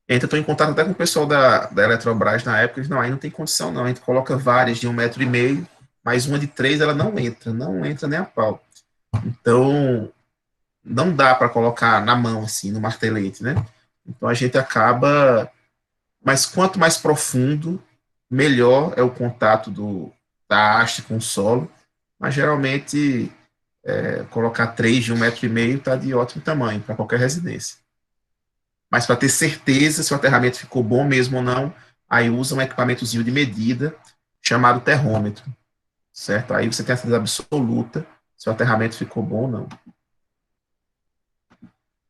[SPEAKER 1] A gente entrou em contato até com o pessoal da Eletrobras na época. Eles, não, aí não tem condição, não. A gente coloca várias de 1,5 metro, mas uma de 3 ela não entra nem a pau. Então, não dá para colocar na mão, assim, no martelete, né? Então a gente acaba. Mas quanto mais profundo, melhor é o contato da haste com o solo. Mas geralmente, colocar 3 de 1,5 metro está de ótimo tamanho para qualquer residência. Mas para ter certeza se o aterramento ficou bom mesmo ou não, aí usa um equipamentozinho de medida chamado terrômetro, certo? Aí você tem a certeza absoluta se o aterramento ficou bom ou não.